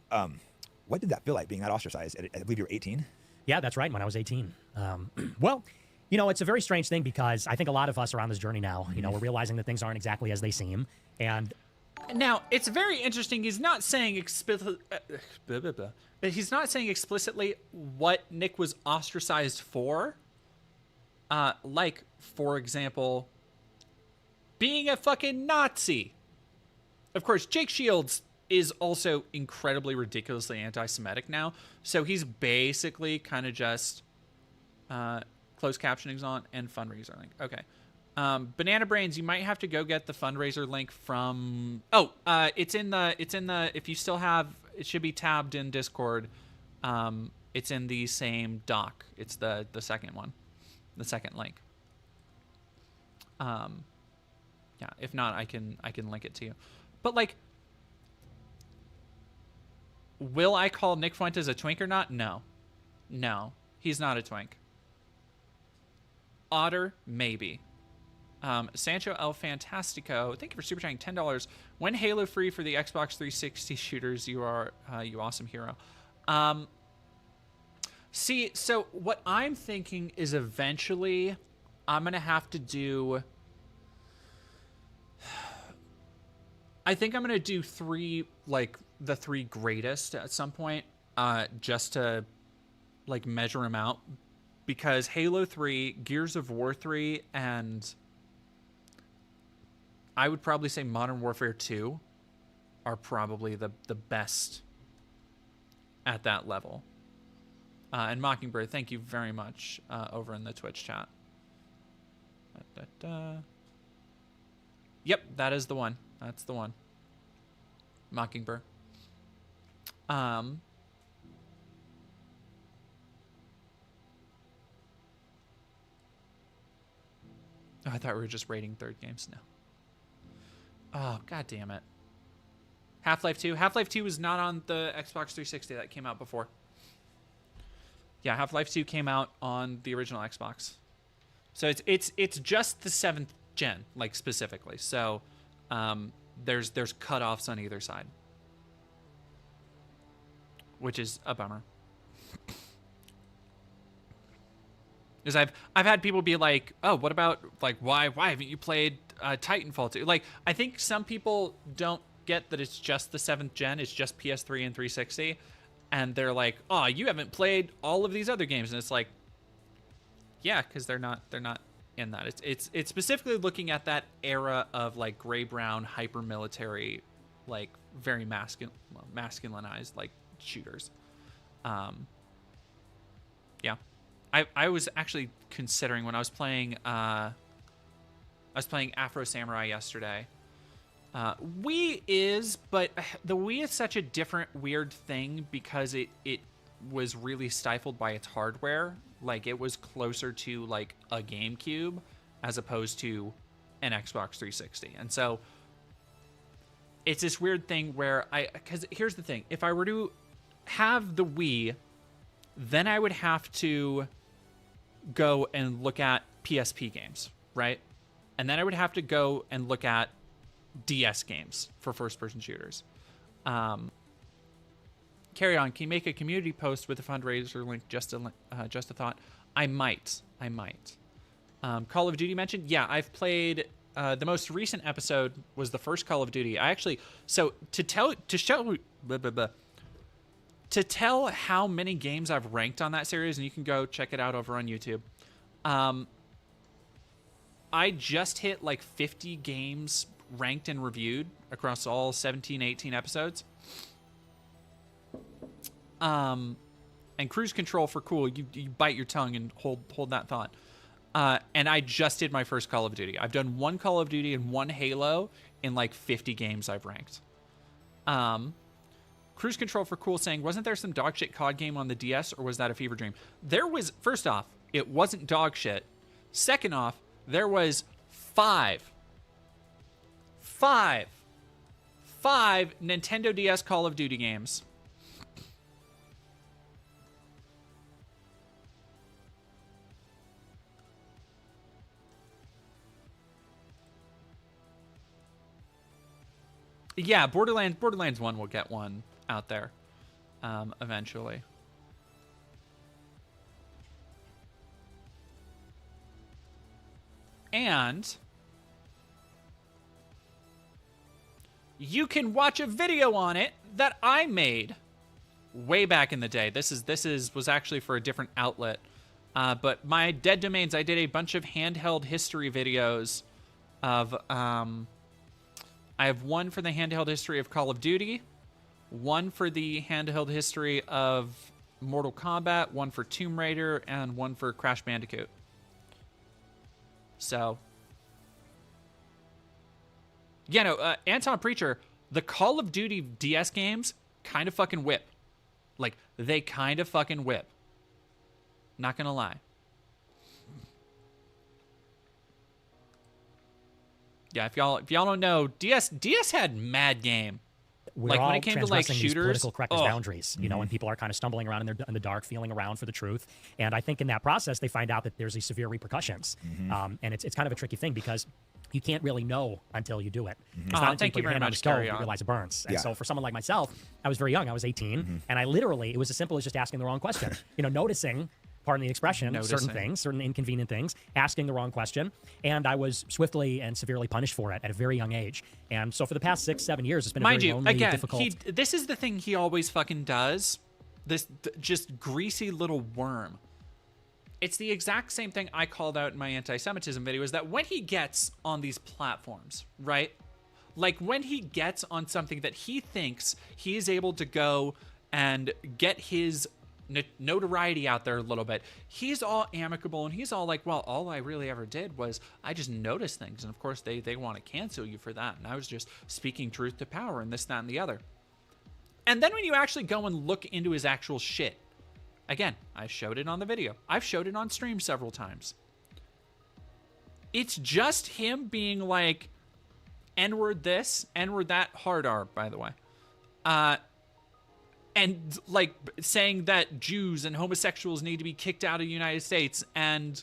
what did that feel like being that ostracized? I believe you were 18.
Yeah, that's right. When I was 18. Well, you know, it's a very strange thing because I think a lot of us are on this journey now. You know, we're realizing that things aren't exactly as they seem. And
Now, it's very interesting. He's not saying he's not saying explicitly what Nick was ostracized for. Like, for example, being a fucking Nazi. Of course, Jake Shields is also incredibly ridiculously anti-Semitic now. So he's basically kind of just closed captioning's on and fundraiser link. Okay. Banana Brains, you might have to go get the fundraiser link from... it's in the, if you still have, it should be tabbed in Discord. It's in the same doc. It's the second one, the second link. Yeah, if not, I can link it to you. But like, will I call Nick Fuentes a twink or not? No, he's not a twink. Otter, maybe. Sancho El Fantastico, thank you for super chatting $10. When Halo free for the Xbox 360 shooters, you are you awesome hero. See, so what I'm thinking is eventually I'm gonna have to do. I think I'm gonna do the three greatest at some point, just to like measure them out, because Halo 3, Gears of War 3, and I would probably say Modern Warfare 2 are probably the best at that level. And Mockingbird, thank you very much over in the Twitch chat. Yep, that is the one. That's the one. Mockingbird. Oh, I thought we were just rating third games now. Oh, god damn it. Half-Life 2. Half-Life 2 was not on the Xbox 360. That came out before. Yeah, Half-Life 2 came out on the original Xbox. So it's just the 7th gen, like specifically. So there's cutoffs on either side, which is a bummer. Because I've had people be like, oh, what about, like, why haven't you played Titanfall 2? Like, I think some people don't get that it's just the 7th gen, it's just PS3 and 360, and they're like, oh, you haven't played all of these other games, and it's like, yeah, because they're not in that. It's specifically looking at that era of like gray brown hyper military, like very masculinized like shooters. Yeah. I was actually considering when I was playing Afro Samurai yesterday. Wii is, but the Wii is such a different weird thing because it was really stifled by its hardware. Like it was closer to like a GameCube as opposed to an Xbox 360. And so it's this weird thing where because here's the thing, if I were to have the Wii, then I would have to go and look at PSP games, right? And then I would have to go and look at DS games for first-person shooters. Carry on. Can you make a community post with a fundraiser link? Just a thought. I might. Call of Duty mentioned. Yeah, I've played. The most recent episode was the first Call of Duty. I actually to tell how many games I've ranked on that series, and you can go check it out over on YouTube. I just hit like 50 games ranked and reviewed across all 17, 18 episodes. And cruise control for cool. You bite your tongue and hold that thought. And I just did my first Call of Duty. I've done one Call of Duty and one Halo in like 50 games I've ranked. Cruise control for cool saying, wasn't there some dog shit COD game on the DS, or was that a fever dream? There was. First off, it wasn't dog shit. Second off, there was 5 5 Nintendo DS Call of Duty games. Yeah, Borderlands 1 will get one out there eventually. And you can watch a video on it that I made way back in the day. This was actually for a different outlet. But my dead domains, I did a bunch of handheld history videos of I have one for the handheld history of Call of Duty, one for the handheld history of Mortal Kombat, one for Tomb Raider, and one for Crash Bandicoot. So, yeah, no, Anton Preacher, the Call of Duty DS games kind of fucking whip. Like, they kind of fucking whip. Not gonna lie. Yeah, if y'all don't know, DS had mad game.
We're
like
all
when it came to like
transgressing these
shooters,
political correctness boundaries, you know, and people are kind of stumbling around in the dark, feeling around for the truth. And I think in that process, they find out that there's these severe repercussions. And it's kind of a tricky thing because you can't really know until you do it. It's not until
thank
you
you
put your
very
hand on the
much,
stove
Carry
you
On.
realize it burns. And
Yeah.
so for someone like myself, I was very young. I was 18, and I literally, it was as simple as just asking the wrong question. You know, noticing, pardon the expression, certain things, certain inconvenient things, asking the wrong question, and I was swiftly and severely punished for it at a very young age. And so for the past 6-7 years, it's been a
mind
very
you,
lonely,
again,
difficult.
this is the thing he always fucking does. This just greasy little worm. It's the exact same thing I called out in my anti-Semitism video, is that when he gets on these platforms, right? Like when he gets on something that he thinks he is able to go and get his notoriety out there a little bit, he's all amicable and he's all like, well, all I really ever did was I just noticed things, and of course they want to cancel you for that, and I was just speaking truth to power and this, that, and the other. And then when you actually go and look into his actual shit, again, I showed it on the video, I've showed it on stream several times, it's just him being like, N-word this, N-word that, hard R, by the way, and like saying that Jews and homosexuals need to be kicked out of the United States. And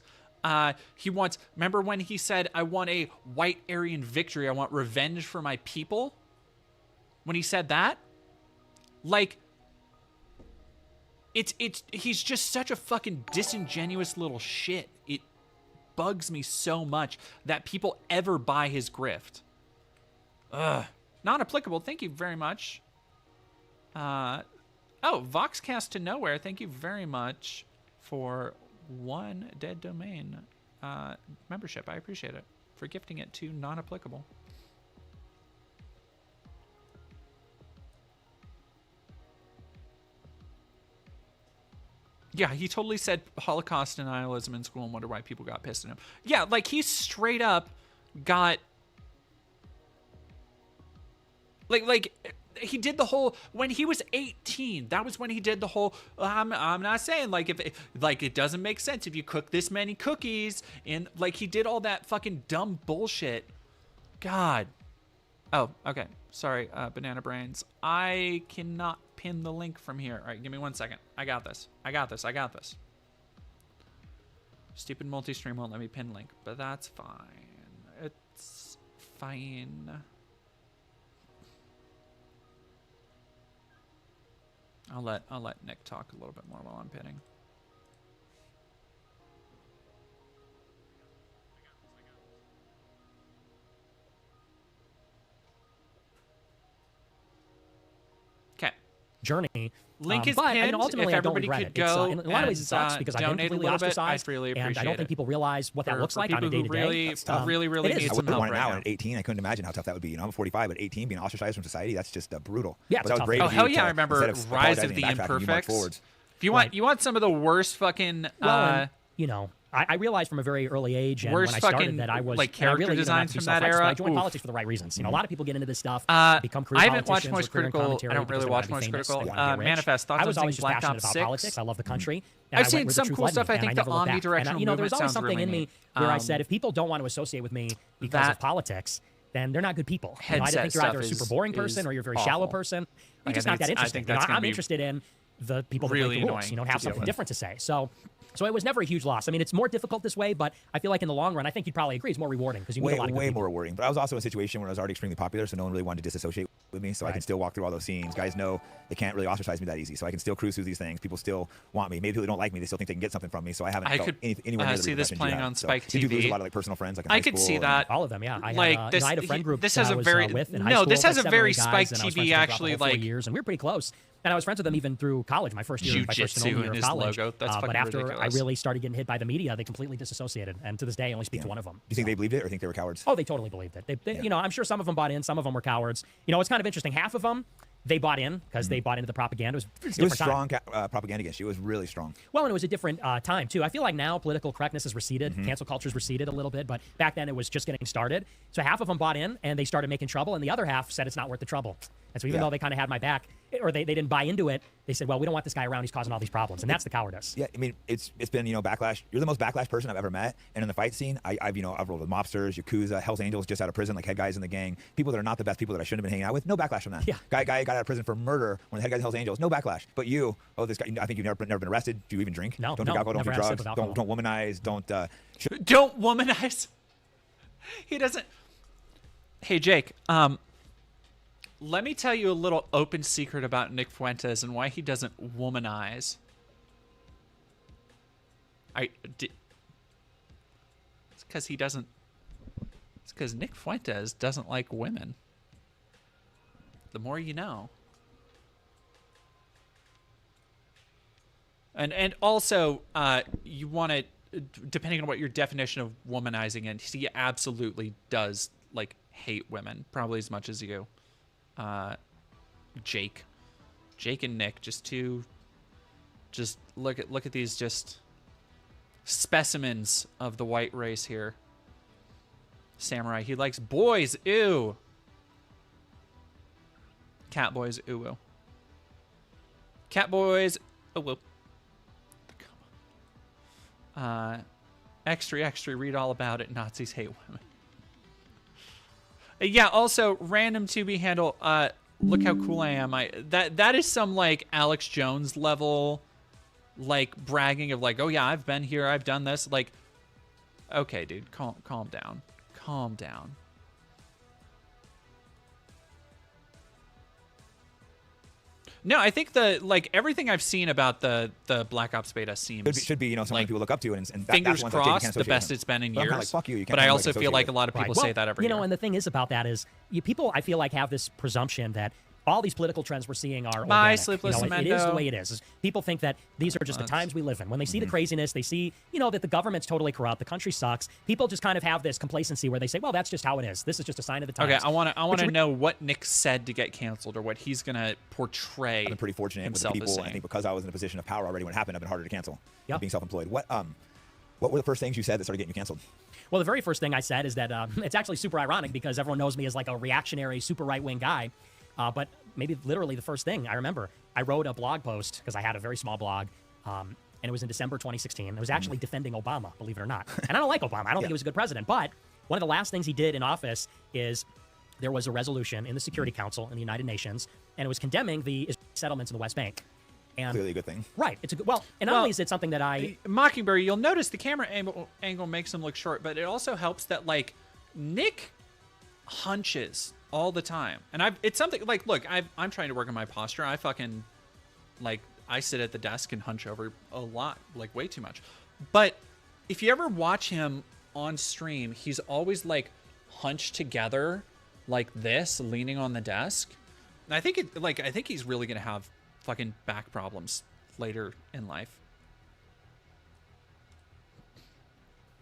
he wants, remember when he said, I want a white Aryan victory, I want revenge for my people? When he said that, like, he's just such a fucking disingenuous little shit. It bugs me so much that people ever buy his grift. Ugh. Not applicable, thank you very much. Oh, Voxcast to Nowhere, thank you very much for one dead domain membership. I appreciate it. For gifting it to non-applicable. Yeah, he totally said Holocaust denialism in school and wonder why people got pissed at him. Yeah, like he straight up got... Like he did the whole, when he was 18, that was when he did the whole, I'm not saying like if it doesn't make sense if you cook this many cookies, and like he did all that fucking dumb bullshit. God. Oh, okay. Sorry, Banana Brains. I cannot pin the link from here. All right, give me 1 second. I got this. Stupid multi-stream won't let me pin link, but that's fine. It's fine. I'll let Nick talk a little bit more while I'm pinning. Okay.
Journey.
Link is
but,
pinned.
and ultimately,
If
I don't
everybody
regret
could
it.
go
In a lot of ways, it sucks because I've been
donate a
completely
little bit,
ostracized,
I'd really
and I
appreciate
don't think
it.
people realize what that looks like on a
people who
day-to-day.
really
It is.
need
I
some
wouldn't
help
want it
right
now
now.
at 18. I couldn't imagine how tough that would be. You know, I'm 45, but 18 being ostracized from society, that's just brutal.
Yeah,
But
it's
that was
tough.
brave
Oh
of you
hell yeah!
to-
I remember
instead of
Rise of
apologizing
the
and backtracking, you march
Imperfects.
forwards.
If you want some of the worst fucking
Well, and, you know, I realized from a very early age, and
Worst
when I started
fucking,
that I was
like,
and I
character
really,
designs
you
from
know, not
that
to be self-righteous, but
era?
I joined
Oof.
politics for the right reasons. You know, a lot of people get into this stuff, become career
I haven't watched
politicians
Moist
or career
Critical.
commentary
I don't
because
really
they
watch
wanna be
Moist
famous,
Critical.
they wanna get rich.
Manifest thoughts
I
on
was always
things
just
Black
passionate
Ops
about
6.
politics. I love the country.
I've
and I
seen
went where the
some
truth
cool
led me,
stuff. I
and
think the
never looked back.
omnidirectional
And, you know, there was
movement
always
sounds
something
really
in me
neat.
where I said, if people don't want to associate with me because of politics, then they're not good people. I
Headset
think you're either a
stuff
super boring
is
person or you're a very
awful.
shallow person. You're
Like,
just
I
not
think
that
it's- I
interesting.
think that's gonna
I'm
be
interested in the people that
really
break the rules,
annoying
and
to
have
deal
something
with.
different to say. So it was never a huge loss. I mean, it's more difficult this way, but I feel like in the long run, I think you'd probably agree, it's more rewarding because you meet a lot of good
way
people.
more rewarding. But I was also in a situation where I was already extremely popular, so no one really wanted to disassociate with me. So I can
Right.
still walk through all those scenes. Guys know they can't really ostracize me that easy, so I can still cruise through these things. People still want me. Maybe people don't like me. They still think they can get something from me. So I haven't
I
felt
could,
anywhere near the
see this
repercussions you
playing
have.
on
So
Spike
did you lose a
TV.
lot of like personal friends? Like in
I
high
could
school
see
and-
that.
All of them, yeah. I
Like,
had,
this-
I had a friend group
this
that
has
I
a
was
very-
with in high
no,
school.
this
It was
has
like
a
7
very
or 8 guys,
Spike
and I was
TV
friends with them throughout
actually,
the whole 4
like-
years, and we were pretty close. And I was friends with them even through college, my first year, my first and
Jujitsu
only
in
year of
his
college.
logo. That's
But
fucking
after
ridiculous.
I really started getting hit by the media, they completely disassociated. And to this day, I only speak to one of them.
Do you think they believed it or think they were cowards?
Oh, they totally believed it. They You know, I'm sure some of them bought in, some of them were cowards. You know, it's kind of interesting. Half of them, they bought in because they bought into the propaganda. It was a
It was
different time.
strong propaganda against you. It was really strong.
Well, and it was a different time, too. I feel like now political correctness has receded.
Mm-hmm.
Cancel culture's receded a little bit, but back then it was just getting started. So half of them bought in and they started making trouble, and the other half said it's not worth the trouble. And so even
Yeah.
though they kind of had my back, or they didn't buy into it, they said, well, we don't want this guy around. He's causing all these problems. And that's the cowardice.
Yeah, I mean, it's been, backlash. You're the most backlash person I've ever met. And in the fight scene, I've rolled with mobsters, Yakuza, Hells Angels just out of prison, like head guys in the gang, people that are not the best people that I shouldn't have been hanging out with. No backlash from that.
Yeah.
Guy got out of prison for murder, one of the head guys in Hells Angels. No backlash. But you, this guy, I think you've never been arrested. Do you even drink?
No,
Don't
no,
drink alcohol, don't
never
do
had a sip
drugs,
of alcohol.
don't womanize, don't...
Don't womanize. He doesn't. Hey, Jake. Let me tell you a little open secret about Nick Fuentes and why he doesn't womanize. It's because he doesn't. It's because Nick Fuentes doesn't like women. The more you know. And also, you want to, depending on what your definition of womanizing is, he absolutely does like hate women, probably as much as you. Jake and Nick, just look at these just specimens of the white race here. Samurai, he likes boys, ew. Cat boys, ooh. Cat boys, ooh. Extra, read all about it. Nazis hate women. Yeah, also, random 2B handle, look how cool I am. That is some, like, Alex Jones level, like, bragging of, like, oh, yeah, I've been here, I've done this. Like, okay, dude, calm down. Calm down. No, I think everything I've seen about the Black Ops beta seems
should be someone
like,
people look up to, and
fingers
that's the ones that
crossed,
can't
the
associate
best
with
it's been in
But I'm
years.
kinda like, fuck you, you
But
can't
I
really
also feel
associate
like a
with
lot of people say that every year.
And the thing is about that is people, I feel like, have this presumption that all these political trends we're seeing are
Bye,
organic.
Sleepless
it is
Amendo.
the way it is. People think that these are just the times we live in. When they see the craziness, they see, that the government's totally corrupt, the country sucks. People just kind of have this complacency where they say, well, that's just how it is. This is just a sign of the times.
Okay, I want to know what Nick said to get canceled, or what he's gonna portray.
I've been pretty fortunate with the
himself as
people. I
saying.
think because I was in a position of power already when it happened, I've been harder to cancel.
Yep.
Being self-employed. What were the first things you said that started getting you canceled?
Well, the very first thing I said is that it's actually super ironic because everyone knows me as like a reactionary, super right-wing guy. But maybe literally the first thing I remember, I wrote a blog post because I had a very small blog, and it was in December 2016. It was actually defending Obama, believe it or not. And I don't like Obama. I don't think he was a good president. But one of the last things he did in office is there was a resolution in the Security Council in the United Nations, and it was condemning the settlements in the West Bank. And
Clearly a good thing.
right, it's a good. Well, and not only is it something that
Mockingbird, you'll notice the camera angle makes him look short, but it also helps that like Nick hunches all the time, and it's something like, look, I'm trying to work on my posture. I fucking I sit at the desk and hunch over a lot, like way too much. But if you ever watch him on stream, he's always like hunched together like this, leaning on the desk. And I think he's really gonna have fucking back problems later in life.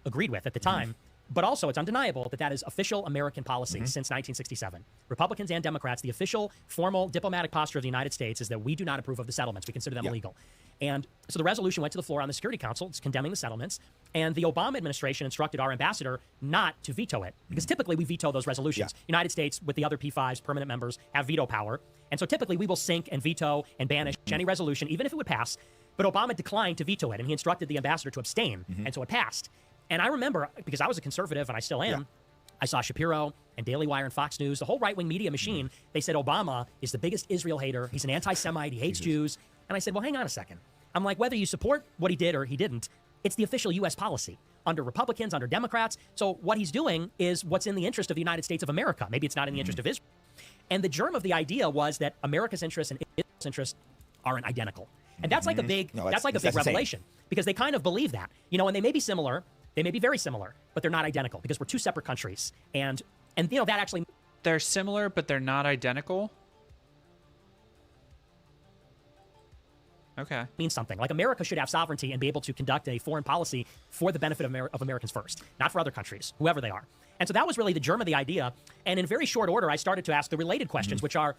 agreed with at the time. But also, it's undeniable that that is official American policy since 1967. Republicans and Democrats, the official, formal diplomatic posture of the United States is that we do not approve of the settlements. We consider them illegal. And so the resolution went to the floor on the Security Council. It's condemning the settlements. And the Obama administration instructed our ambassador not to veto it. Because typically we veto those resolutions. United States, with the other P5s, permanent members, have veto power. And so typically we will sink and veto and banish any resolution, even if it would pass. But Obama declined to veto it. And he instructed the ambassador to abstain. And so it passed. And I remember, because I was a conservative, and I still am, I saw Shapiro and Daily Wire and Fox News, the whole right-wing media machine. They said Obama is the biggest Israel hater. He's an anti-Semite. He hates Jews. And I said, well, hang on a second. I'm like, whether you support what he did or he didn't, it's the official U.S. policy under Republicans, under Democrats. So what he's doing is what's in the interest of the United States of America. Maybe it's not in the interest of Israel. And the germ of the idea was that America's interests and Israel's interests aren't identical. And that's like a big, that's like a big revelation because they kind of believe that, you know, and they may be similar, they may be very similar, but they're not identical because we're two separate countries. And you know, that actually,
They're similar, but they're not identical. Okay.
means something. Like America should have sovereignty and be able to conduct a foreign policy for the benefit of Americans first, not for other countries, whoever they are. And so that was really the germ of the idea. And in very short order, I started to ask the related questions, which are,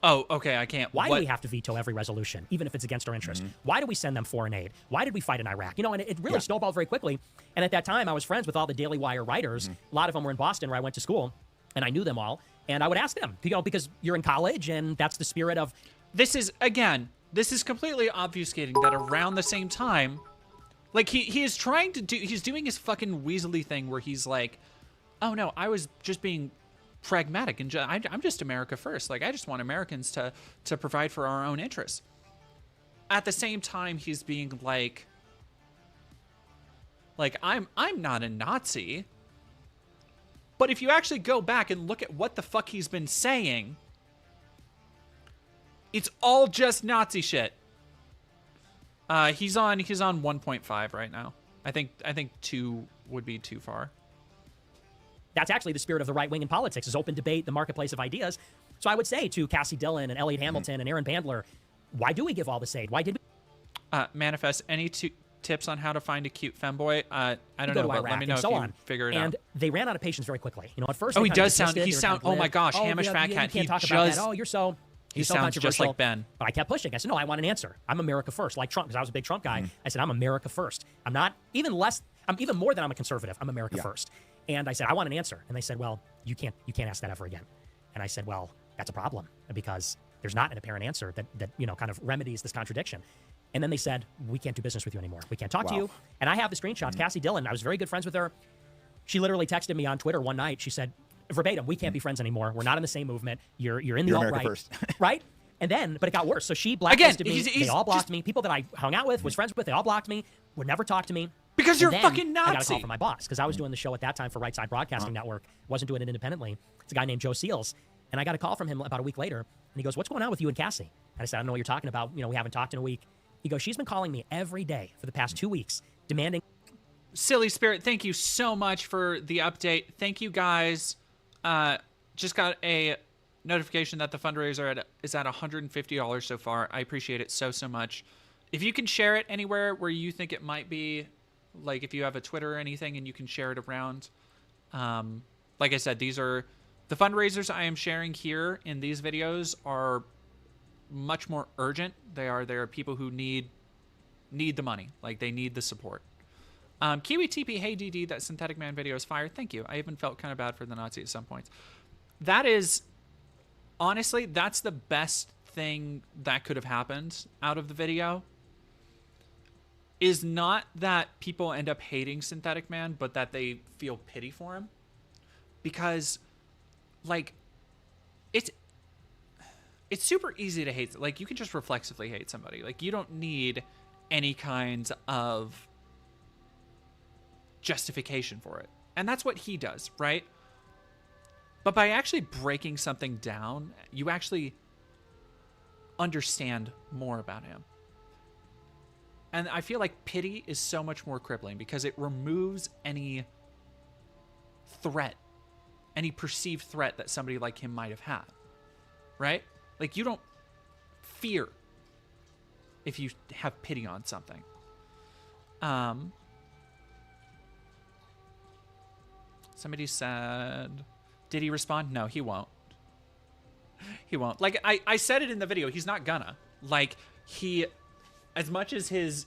Oh, okay. I can't.
why do we have to veto every resolution, even if it's against our interest? Why do we send them foreign aid? Why did we fight in Iraq? You know, and it really snowballed very quickly. And at that time, I was friends with all the Daily Wire writers. A lot of them were in Boston where I went to school, and I knew them all. And I would ask them, you know, because you're in college, and that's the spirit of...
This is, again, this is completely obfuscating that around the same time, like he is trying to do, he's doing his fucking Weasley thing where he's like, oh no, I was just being pragmatic and I'm just America first. Like I just want Americans to provide for our own interests. At the same time, he's being like I'm not a Nazi. But if you actually go back and look at what the fuck he's been saying, it's all just Nazi shit. He's on 1.5 right now. I think 2 would be too far.
That's actually the spirit of the right wing in politics, is open debate, the marketplace of ideas. So I would say to Cassie Dillon and Elliot Hamilton and Aaron Bandler, why do we give all this aid? Why did we?
Manifest, any tips on how to find a cute femboy? I don't know, but
Iraq
let me know
and
if
so
you
on.
figure it
And
out.
they ran out of patience very quickly. You know, at first,
Oh,
they
he
kind of
does sound.
resisted.
He
They were
sound.
kind of
Oh my
glib.
gosh,
Oh,
Hamish
yeah,
Fat
you
Cat.
can't
He
talk about
just.
that. Oh, you're so
He
so
sounds
controversial.
just like Ben.
But I kept pushing. I said, no, I want an answer. I'm America first, like Trump, because I was a big Trump guy. I said, I'm America first. I'm not even less. I'm even more than I'm a conservative. I'm America first. And I said, I want an answer. And they said, well, you can't ask that ever again. And I said, well, that's a problem because there's not an apparent answer that you know kind of remedies this contradiction. And then they said, we can't do business with you anymore. We can't talk to you. And I have the screenshots. Cassie Dillon, I was very good friends with her. She literally texted me on Twitter one night. She said, verbatim, we can't be friends anymore. We're not in the same movement. You're in the
You're
alt-right.
America first.
Right? And then, but it got worse. So she blacklisted me.
he's
They all blocked
just-
me. People that I hung out with, was friends with, they all blocked me, would never talk to me.
Because
And
you're a
then
fucking
I got a
Nazi.
call from my boss because I was doing the show at that time for Right Side Broadcasting Network. Wasn't doing it independently. It's a guy named Joe Seals. And I got a call from him about a week later. And he goes, what's going on with you and Cassie? And I said, I don't know what you're talking about. You know, we haven't talked in a week. He goes, she's been calling me every day for the past 2 weeks, demanding.
Silly Spirit, thank you so much for the update. Thank you guys. Just got a notification that the fundraiser is at $150 so far. I appreciate it so much. If you can share it anywhere where you think it might be, like if you have a Twitter or anything and you can share it around. Like I said, these are the fundraisers I am sharing here in these videos are much more urgent. There are people who need the money. Like they need the support. Kiwi TP, hey DD, that Synthetic Man video is fire. Thank you. I even felt kind of bad for the Nazi at some points. That is, honestly, that's the best thing that could have happened out of the video. Is not that people end up hating Synthetic Man, but that they feel pity for him. Because, like, it's super easy to hate. Like, you can just reflexively hate somebody. Like, you don't need any kind of justification for it. And that's what he does, right? But by actually breaking something down, you actually understand more about him. And I feel like pity is so much more crippling because it removes any threat, any perceived threat that somebody like him might have had, right? Like, you don't fear if you have pity on something. Somebody said, did he respond? No, he won't. He won't. Like, I said it in the video. He's not gonna. Like, he, as much as his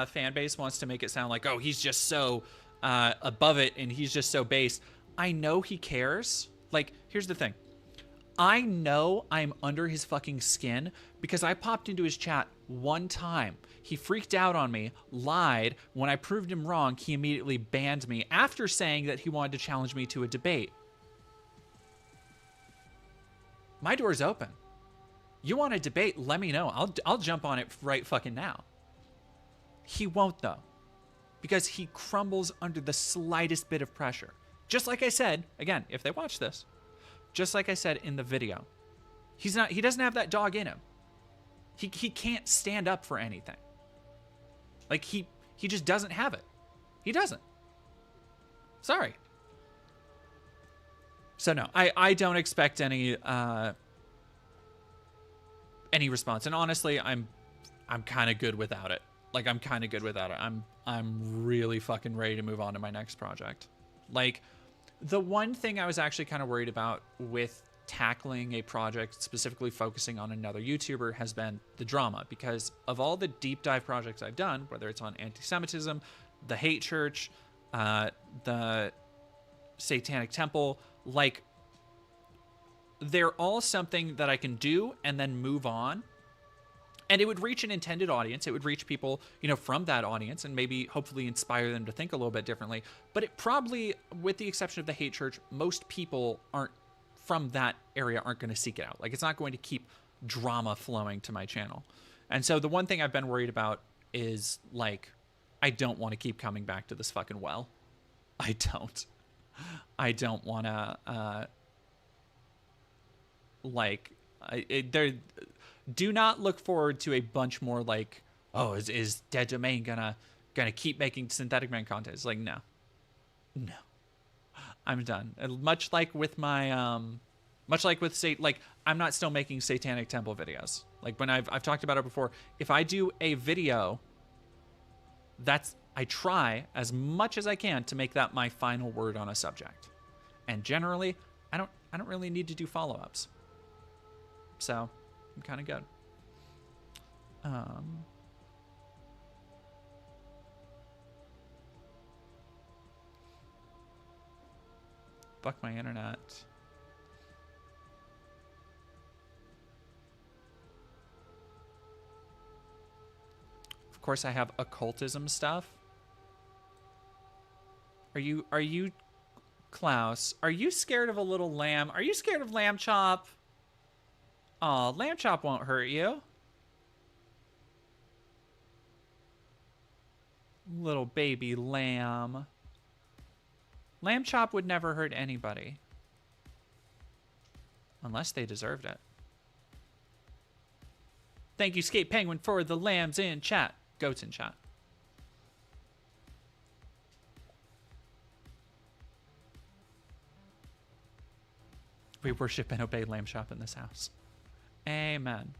fan base wants to make it sound like, oh, he's just so above it and he's just so base. I know he cares. Like, here's the thing. I know I'm under his fucking skin because I popped into his chat one time. He freaked out on me, lied. When I proved him wrong, he immediately banned me after saying that he wanted to challenge me to a debate. My door's open. You want a debate? Let me know. I'll jump on it right fucking now. He won't though, because he crumbles under the slightest bit of pressure. Just like I said, again, if they watch this, just like I said in the video, he doesn't have that dog in him. He can't stand up for anything. Like he just doesn't have it. He doesn't. Sorry. So no, I don't expect any response. And honestly, I'm kind of good without it. Like I'm kind of good without it. I'm really fucking ready to move on to my next project. Like the one thing I was actually kind of worried about with tackling a project specifically focusing on another YouTuber has been the drama, because of all the deep dive projects I've done, whether it's on anti-Semitism, the hate church, the satanic temple, like they're all something that I can do and then move on. And it would reach an intended audience. It would reach people, you know, from that audience and maybe hopefully inspire them to think a little bit differently. But it probably, with the exception of the hate church, most people from that area aren't going to seek it out. Like it's not going to keep drama flowing to my channel. And so the one thing I've been worried about is like, I don't want to keep coming back to this fucking well. I don't want to, do not look forward to a bunch more like, oh, is Dead Domain gonna keep making Synthetic Man content? It's like, no, I'm done. And much like with my, I'm not still making Satanic Temple videos. Like when I've talked about it before, if I do a video, I try as much as I can to make that my final word on a subject. And generally, I don't really need to do follow-ups. So I'm kind of good. Fuck my internet. Of course I have occultism stuff. Are you Klaus? Are you scared of a little lamb? Are you scared of Lamb Chop? Aw, Lamb Chop won't hurt you. Little baby lamb. Lamb Chop would never hurt anybody. Unless they deserved it. Thank you, Skate Penguin, for the lambs in chat. Goats in chat. We worship and obey Lamb Chop in this house. Amen.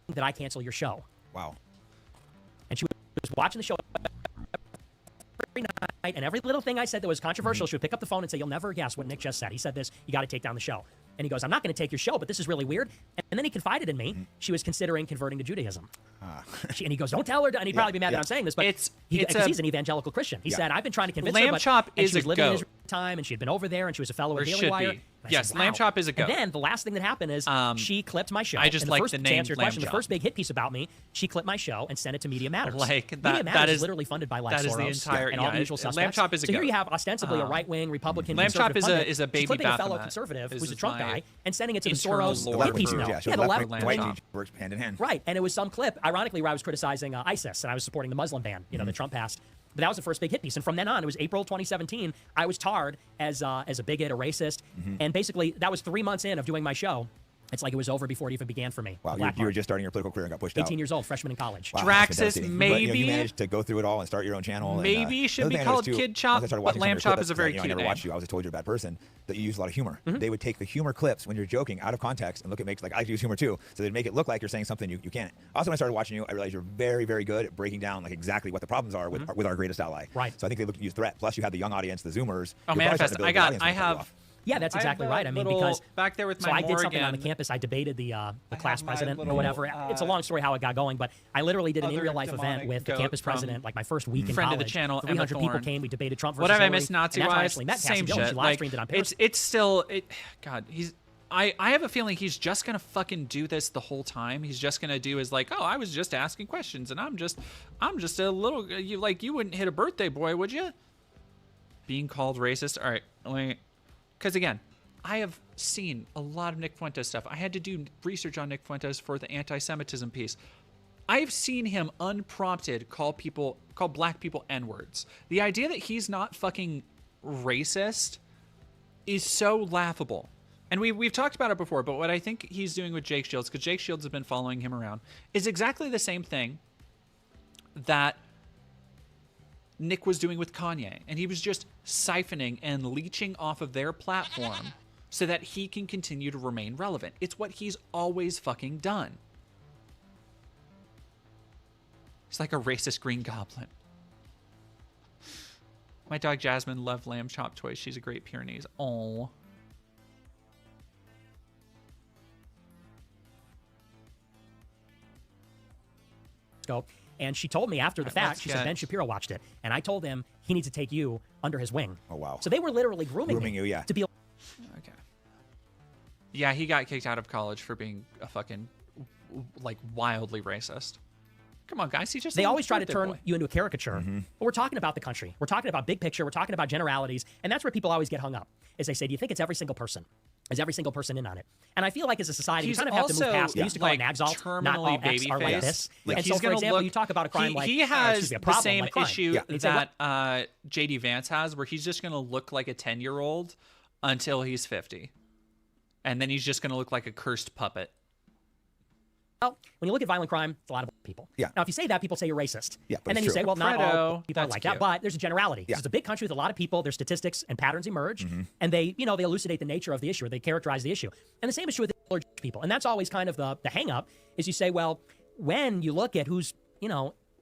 That I cancel your show.
Wow.
And she was watching the show every night, and every little thing I said that was controversial, she would pick up the phone and say, "You'll never guess what Nick just said. He said this. You got to take down the show." And he goes, "I'm not going to take your show, but this is really weird." And then he confided in me. She was considering converting to Judaism. And he goes, "Don't tell her." And he'd probably be mad that I'm saying this, but he's an evangelical Christian. He said, "I've been trying to convince her,
Lamb Chop is
she was
a
living in
goat.
Israel at the time, and she had been over there, and she was a fellow
Or
at Daily
should
Wire."
be.
I
Yes,
said,
Lamb
"Wow."
Chop is a goat.
And then the last thing that happened is she clipped my show.
I just
and
like
first,
the
to
name
answer your
Lamb
question,
Chop.
the first big hit piece about me, she clipped my show and sent it to Media Matters.
Like
Media
that
Matters
is
literally funded by like
that is
Soros
the entire
and all the usual suspects.
Lamb Chop is a
so here
goat.
you have ostensibly a right-wing Republican
Lamb Chop
conservative
is a
pundit.
baby
She's clipping a fellow
Baphomet.
conservative
This
who's a
is
Trump
my
guy and sending it to the
internal
Soros
lore
hit piece
for-
mill.
Yeah, so
Yeah, the left
Lamb
white
Chop.
meat works hand in hand.
Right, and it was some clip, ironically, where I was criticizing ISIS and I was supporting the Muslim ban, you know, that Trump passed. But that was the first big hit piece. And from then on, it was April 2017, I was tarred as a bigot, a racist. And basically, that was 3 months in of doing my show. It's like it was over before it even began for me.
Wow, you were just starting your political career and got pushed
18
out.
years old, freshman in college.
Wow, that's
Draxus,
devastating. But, you know,
maybe-
you managed to go through it all and start your own channel.
Maybe it should be called Kid Chop, but Lamb Chop is a very
I
cute
never
name.
watched you. I was told you're a bad person. That you use a lot of humor. They would take the humor clips when you're joking out of context and makes like I use humor too. So they'd make it look like you're saying something you can't. Also, when I started watching you, I realized you're very, very good at breaking down like exactly what the problems are with our greatest ally.
Right.
So I think they look at you as a threat. Plus, you have the young audience, the Zoomers.
Oh,
You're probably
Manifest.
starting to build a good audience when they cut you off.
Yeah, that's exactly right. I mean,
little-
because
back there with
so
my
I did something on the
Morgan,
campus. I debated the class
have my
president or
little,
whatever. It's a long story how it got going, but I literally did an in
other
real life event
demonic
with the
goat
campus
from
president, like my first week in
friend
college.
of the channel,
300
Emma
people
Thorne.
came. We debated Trump versus
What have I
Hillary.
missed Nazi
And that's how I
wise?
actually met Cassie
Same
Jones.
shit.
She live
Like
streamed it on Periscope.
it's still God. I have a feeling he's just gonna fucking do this the whole time. He's just gonna do is like, oh, I was just asking questions, and I'm just a little, you wouldn't hit a birthday boy, would you? Being called racist. All right, because again, I have seen a lot of Nick Fuentes stuff. I had to do research on Nick Fuentes for the anti-Semitism piece. I've seen him unprompted call black people N-words. The idea that he's not fucking racist is so laughable. And we've talked about it before, but what I think he's doing with Jake Shields, because Jake Shields has been following him around, is exactly the same thing that Nick was doing with Kanye. And he was just siphoning and leeching off of their platform so that he can continue to remain relevant. It's what he's always fucking done. He's like a racist green goblin. My dog Jasmine loved lamb chop toys. She's a Great Pyrenees. Oh.
And she told me after the fact, she said, Ben Shapiro watched it. And I told him he needs to take you under his wing.
Oh, wow.
So they were literally grooming me
you, yeah.
to be.
Okay. Yeah, he got kicked out of college for being a fucking, like, wildly racist. Come on, guys.
They always try to turn you into a caricature. But we're talking about the country. We're talking about big picture. We're talking about generalities. And that's where people always get hung up, is they say, do you think it's every single person? Is every single person in on it? And I feel like as a society, we kind of have to move past. We used to call it Naxal. Not all X are like this.
Like,
and so, for example, you talk about a crime
he has the same issue that
what?
JD Vance has, where he's just going to look like a 10-year-old until he's 50. And then he's just going to look like a cursed puppet.
Well, when you look at violent crime, it's a lot of people.
Yeah.
Now, if you say that, people say you're racist.
Yeah,
and then you say, well, not all people are like
cute.
that, but there's a generality.
Yeah.
It's a big country with a lot of people. There's statistics and patterns emerge, and they elucidate the nature of the issue, or they characterize the issue. And the same is true with the people. And that's always kind of the hang-up, is you say, well, when you look at who's,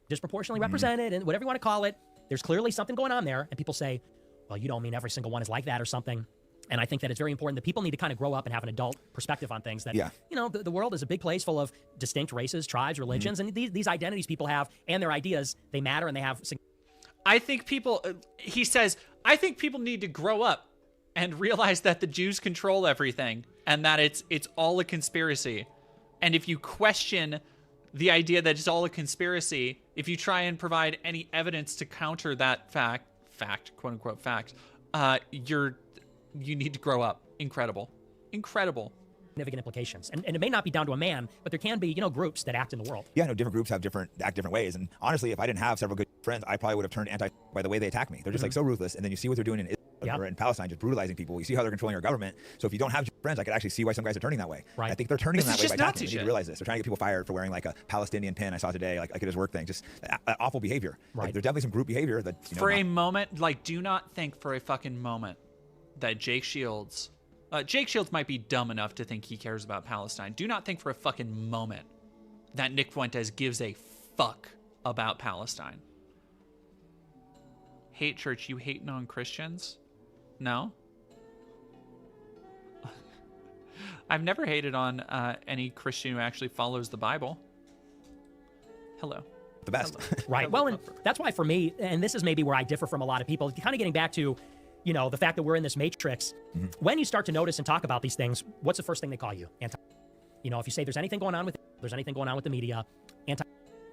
disproportionately represented, and whatever you want to call it, there's clearly something going on there. And people say, well, you don't mean every single one is like that or something. And I think that it's very important that people need to kind of grow up and have an adult perspective on things. That, the world is a big place full of distinct races, tribes, religions, and these identities people have and their ideas, they matter and they have.
I think people, he says, I think people need to grow up and realize that the Jews control everything and that it's all a conspiracy. And if you question the idea that it's all a conspiracy, if you try and provide any evidence to counter that fact, quote unquote fact, you need to grow up. Incredible.
Significant implications. And it may not be down to a man, but there can be, groups that act in the world.
Yeah, no, different groups act different ways. And honestly, if I didn't have several good friends, I probably would have turned anti by the way they attack me. They're just like so ruthless. And then you see what they're doing in Israel or in Palestine, just brutalizing people. You see how they're controlling our government. So if you don't have friends, I could actually see why some guys are turning that way.
Right.
I think they're turning that way by attacking. They
Nazi
need to realize this. They're trying to get people fired for wearing like a Palestinian pin I saw today, like at his work thing. Just awful behavior.
Right.
Like, there's definitely some group behavior that,
a moment, like, do not think for a fucking moment that Jake Shields might be dumb enough to think he cares about Palestine. Do not think for a fucking moment that Nick Fuentes gives a fuck about Palestine. Hate church, you hate non-Christians? No? I've never hated on any Christian who actually follows the Bible. Hello.
The best.
Right. Well, and that's why for me, and this is maybe where I differ from a lot of people, kind of getting back to, the fact that we're in this matrix. When you start to notice and talk about these things, what's the first thing they call you? Anti. If you say there's anything going on with the media, anti.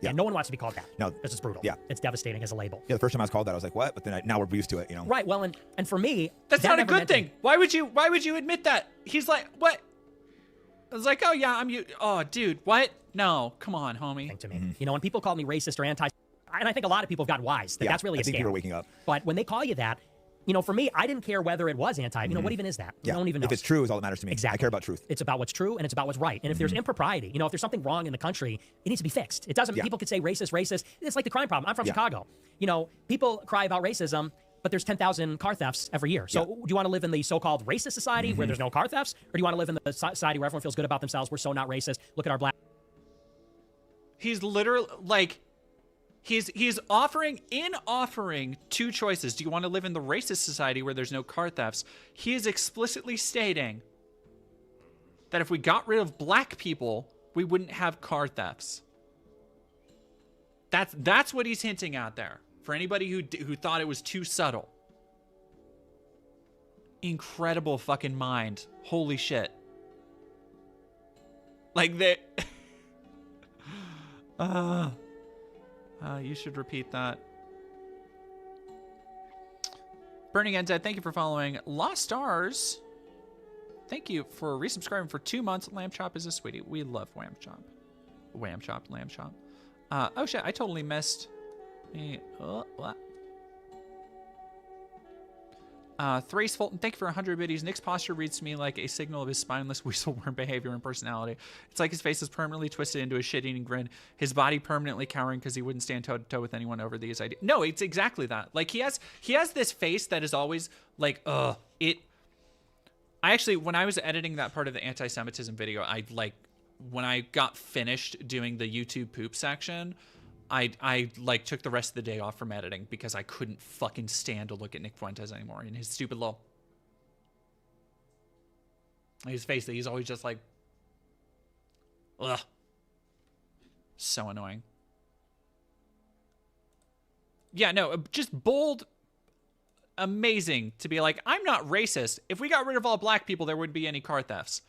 Yeah. And no one wants to be called that.
No.
Because it's brutal.
Yeah.
It's devastating as a label.
Yeah, the first time I was called that, I was like, what? But then now we're used to it,
Right. Well, and for me,
that's not a good thing. Why would you admit that? He's like, what? I was like, oh yeah, I'm you. Oh, dude, what? No, come on, homie.
To me, when people call me racist or anti, and I think a lot of people have gotten wise that that's really a scam.
I think people are waking up.
But when they call you that, for me, I didn't care whether it was anti. What even is that?
Yeah.
I don't even know.
If it's true is all that matters to me.
Exactly.
I care about truth.
It's about what's true and it's about what's right. And if there's impropriety, if there's something wrong in the country, it needs to be fixed. It doesn't. People could say racist. It's like the crime problem. I'm from Chicago. People cry about racism, but there's 10,000 car thefts every year. So do you want to live in the so-called racist society where there's no car thefts, or do you want to live in the society where everyone feels good about themselves? We're so not racist. Look at our black.
He's literally like. He's offering two choices. Do you want to live in the racist society where there's no car thefts? He is explicitly stating that if we got rid of black people, we wouldn't have car thefts. That's what he's hinting at there. For anybody who thought it was too subtle. Incredible fucking mind. Holy shit. Like they. You should repeat that. Burning Undead, thank you for following. Lost Stars, thank you for resubscribing for 2 months. Lamb Chop is a sweetie. We love Lamb Chop. Lamb Chop. Oh shit, I totally missed. What? Thrace Fulton, thank you for 100 biddies. Nick's posture reads to me like a signal of his spineless weasel-worm behavior and personality. It's like his face is permanently twisted into a shit-eating grin. His body permanently cowering because he wouldn't stand toe-to-toe with anyone over these ideas. No, it's exactly that. Like, he has this face that is always like, I actually, when I was editing that part of the anti-Semitism video, when I got finished doing the YouTube poop section, I like took the rest of the day off from editing because I couldn't fucking stand to look at Nick Fuentes anymore and his stupid little his face that he's always just like, ugh, so annoying. Yeah, no, just bold, amazing to be like, I'm not racist. If we got rid of all black people, there wouldn't be any car thefts.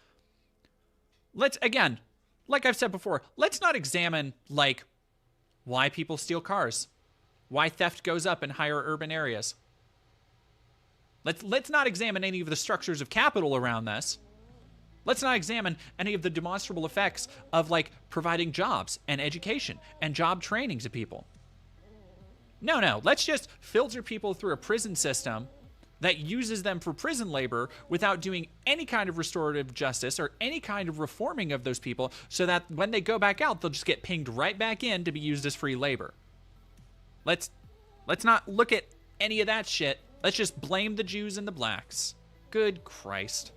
Let's, again, like I've said before, let's not examine like why people steal cars, why theft goes up in higher urban areas. Let's not examine any of the structures of capital around this. Let's not examine any of the demonstrable effects of like providing jobs and education and job training to people. No, let's just filter people through a prison system that uses them for prison labor without doing any kind of restorative justice or any kind of reforming of those people so that when they go back out, they'll just get pinged right back in to be used as free labor. Let's not look at any of that shit. Let's just blame the Jews and the blacks. Good Christ.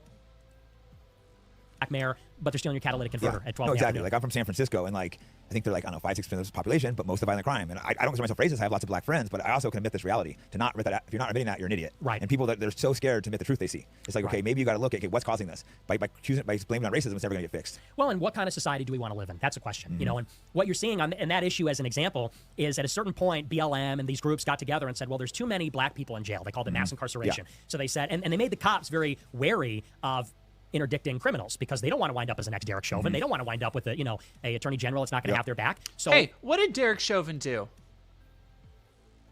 Black mayor, but they're stealing your catalytic converter at 12.
No, exactly. Like I'm from San Francisco, and like I think they're like, I don't know, 5-6% of the population, but most of violent crime. And I don't consider myself racist. I have lots of black friends, but I also can admit this reality. To not admit that, if you're not admitting that, you're an idiot.
Right.
And people they're so scared to admit the truth they see. It's like, okay, maybe you got to look at what's causing this. By blaming it on racism, it's never going to get fixed.
Well, and what kind of society do we want to live in? That's a question. You know, and what you're seeing in that issue as an example is at a certain point, BLM and these groups got together and said, well, there's too many black people in jail. They called it mass incarceration. Yeah. So they said, and they made the cops very wary of interdicting criminals because they don't want to wind up as the next Derek Chauvin. They don't want to wind up with a attorney general that's not going to have their back. So
hey, what did Derek Chauvin do?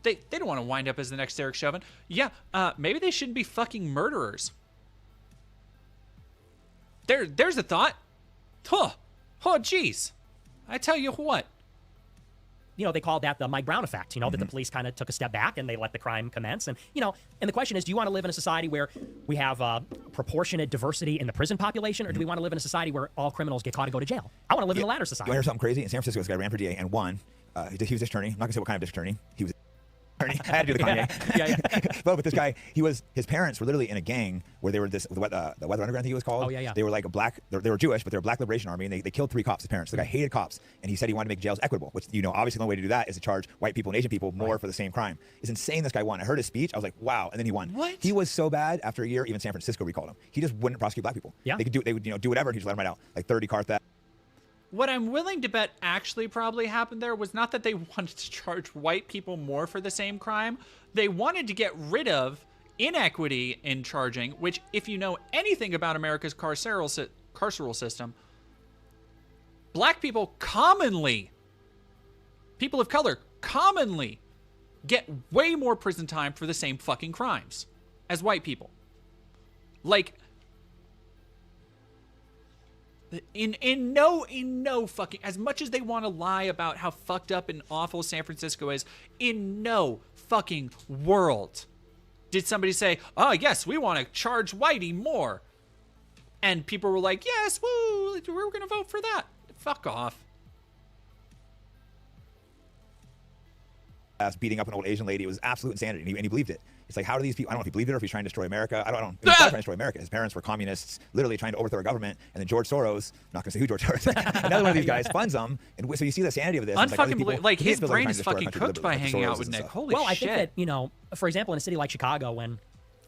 They don't want to wind up as the next Derek Chauvin. Yeah, maybe they shouldn't be fucking murderers. There's a thought. Oh, jeez. I tell you what.
You know, they called that the Mike Brown effect, that the police kind of took a step back and they let the crime commence. And, and the question is, do you want to live in a society where we have proportionate diversity in the prison population, or do we want to live in a society where all criminals get caught and go to jail? I want to live in the latter society.
You want to hear something crazy? In San Francisco, this guy ran for DA and won. He was district attorney. I'm not going to say what kind of district attorney. He was attorney. I had to do the Kanye.
Yeah.
But this guy, his parents were literally in a gang where they were the Weather Underground, I think it was called.
Oh, yeah.
They were like they were Jewish, but they were a Black Liberation Army, and they killed 3 cops, his parents. The guy hated cops, and he said he wanted to make jails equitable, which, obviously the only way to do that is to charge white people and Asian people more for the same crime. It's insane this guy won. I heard his speech. I was like, wow. And then he won.
What?
He was so bad, after a year, even San Francisco recalled him. He just wouldn't prosecute black people.
Yeah.
They would do whatever, and he just let them right out. Like 30 car theft.
What I'm willing to bet actually probably happened there was not that they wanted to charge white people more for the same crime. They wanted to get rid of inequity in charging, which, if you know anything about America's carceral system, black people commonly, people of color commonly, get way more prison time for the same fucking crimes as white people. Like, in no fucking, as much as they want to lie about how fucked up and awful San Francisco is, in no fucking world did somebody say, oh yes, we want to charge whitey more. And people were like, yes, woo, we're going to vote for that. Fuck off.
Beating up an old Asian lady. It was absolute insanity, and he believed it. It's like, how do these people, I don't know if he believed it or if he's trying to destroy America. I don't. He was trying to destroy America. His parents were communists, literally trying to overthrow a government, and then George Soros, I'm not going to say who George Soros, another one of these guys funds them, and so you see the sanity of this.
Like his brain is fucking cooked by hanging out with Nick. Holy shit.
I think that, for example, in a city like Chicago, when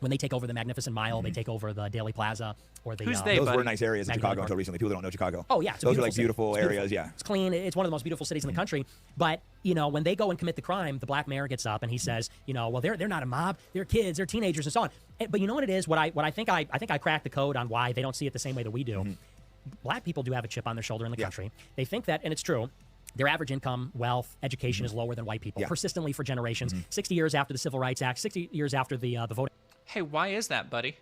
they take over the Magnificent Mile, they take over the Daily Plaza, or the
Who's they,
those
buddy?
were nice areas in Chicago until recently. People that don't know Chicago.
Oh yeah,
those are like beautiful areas. Yeah,
it's clean. It's one of the most beautiful cities in the country. But when they go and commit the crime, the black mayor gets up and he says, well, they're not a mob. They're kids. They're teenagers and so on. But you know what it is? What I think I cracked the code on why they don't see it the same way that we do. black people do have a chip on their shoulder in the
Yeah.
country. They think that, and it's true, their average income, wealth, education is lower than white people,
Yeah.
persistently for generations. 60 years after the Civil Rights Act, 60 years after the voting
Hey, why is that, buddy?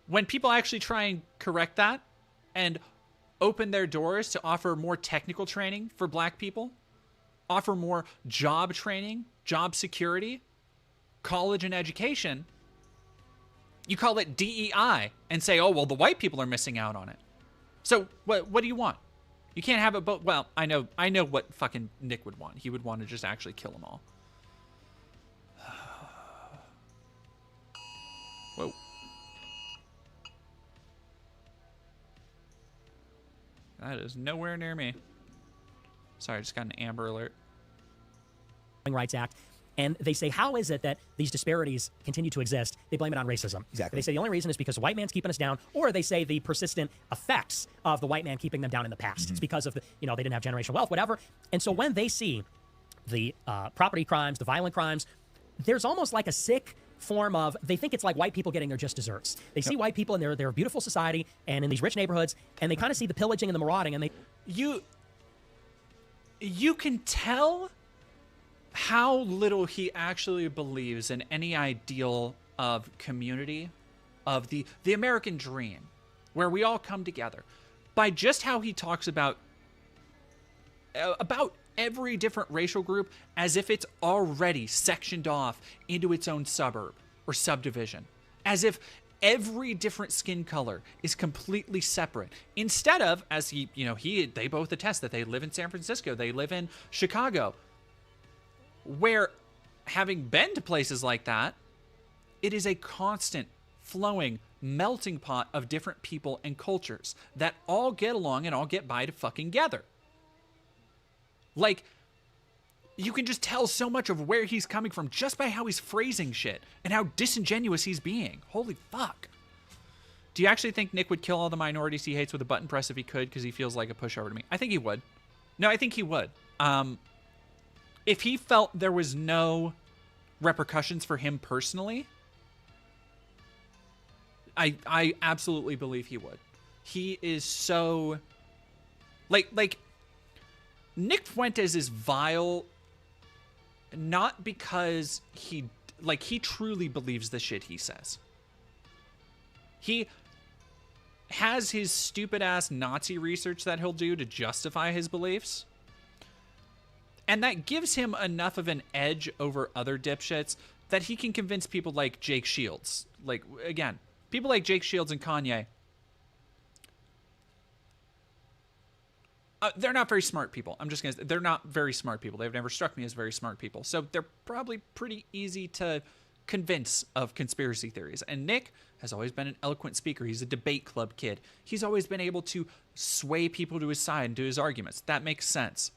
When people actually try and correct that and open their doors to offer more technical training for black people, offer more job training, job security, college and education, you call it DEI and say, oh, well, the white people are missing out on it. So what do you want? You can't have it both. Well, I know what fucking Nick would want. He would want to just actually kill them all. Whoa. That is nowhere near me. Sorry, I just got an Amber Alert.
Rights Act. And they say, how is it that these disparities continue to exist? They blame it on racism.
Exactly.
They say the only reason is because the white man's keeping us down, or they say the persistent effects of the white man keeping them down in the past. It's because of the, they didn't have generational wealth, whatever. And so when they see the property crimes, the violent crimes, there's almost like a sick form of, they think it's like white people getting their just desserts. They see white people in their beautiful society and in these rich neighborhoods, and they kind of see the pillaging and the marauding, and they...
You can tell how little he actually believes in any ideal of community, of the American dream, where we all come together, by just how he talks about every different racial group as if it's already sectioned off into its own suburb or subdivision, as if every different skin color is completely separate, instead of, as they both attest that they live in San Francisco, they live in Chicago, where, having been to places like that, it is a constant flowing melting pot of different people and cultures that all get along and all get by to fucking together. Like, you can just tell so much of where he's coming from just by how he's phrasing shit and how disingenuous he's being. Holy fuck. Do you actually think Nick would kill all the minorities he hates with a button press if he could because he feels like a pushover to me? I think he would. No, I think he would. If he felt there was no repercussions for him personally, I absolutely believe he would. He is so... Like Nick Fuentes is vile, not because he truly believes the shit he says. He has his stupid ass Nazi research that he'll do to justify his beliefs. And that gives him enough of an edge over other dipshits that he can convince people like Jake Shields. Like, again, people like Jake Shields and Kanye, they're not very smart people. They're not very smart people. They've never struck me as very smart people. So they're probably pretty easy to convince of conspiracy theories. And Nick has always been an eloquent speaker. He's a debate club kid. He's always been able to sway people to his side and to his arguments. That makes sense.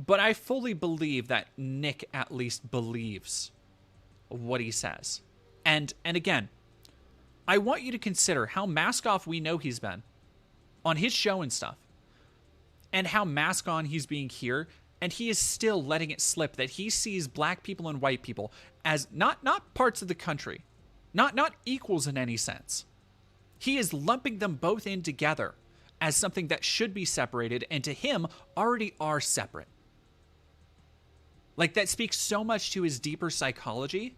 But I fully believe that Nick at least believes what he says. And again, I want you to consider how mask off we know he's been on his show and stuff, and how mask on he's being here, and he is still letting it slip that he sees black people and white people as not parts of the country, not equals in any sense. He is lumping them both in together as something that should be separated, and to him already are separate. Like, that speaks so much to his deeper psychology.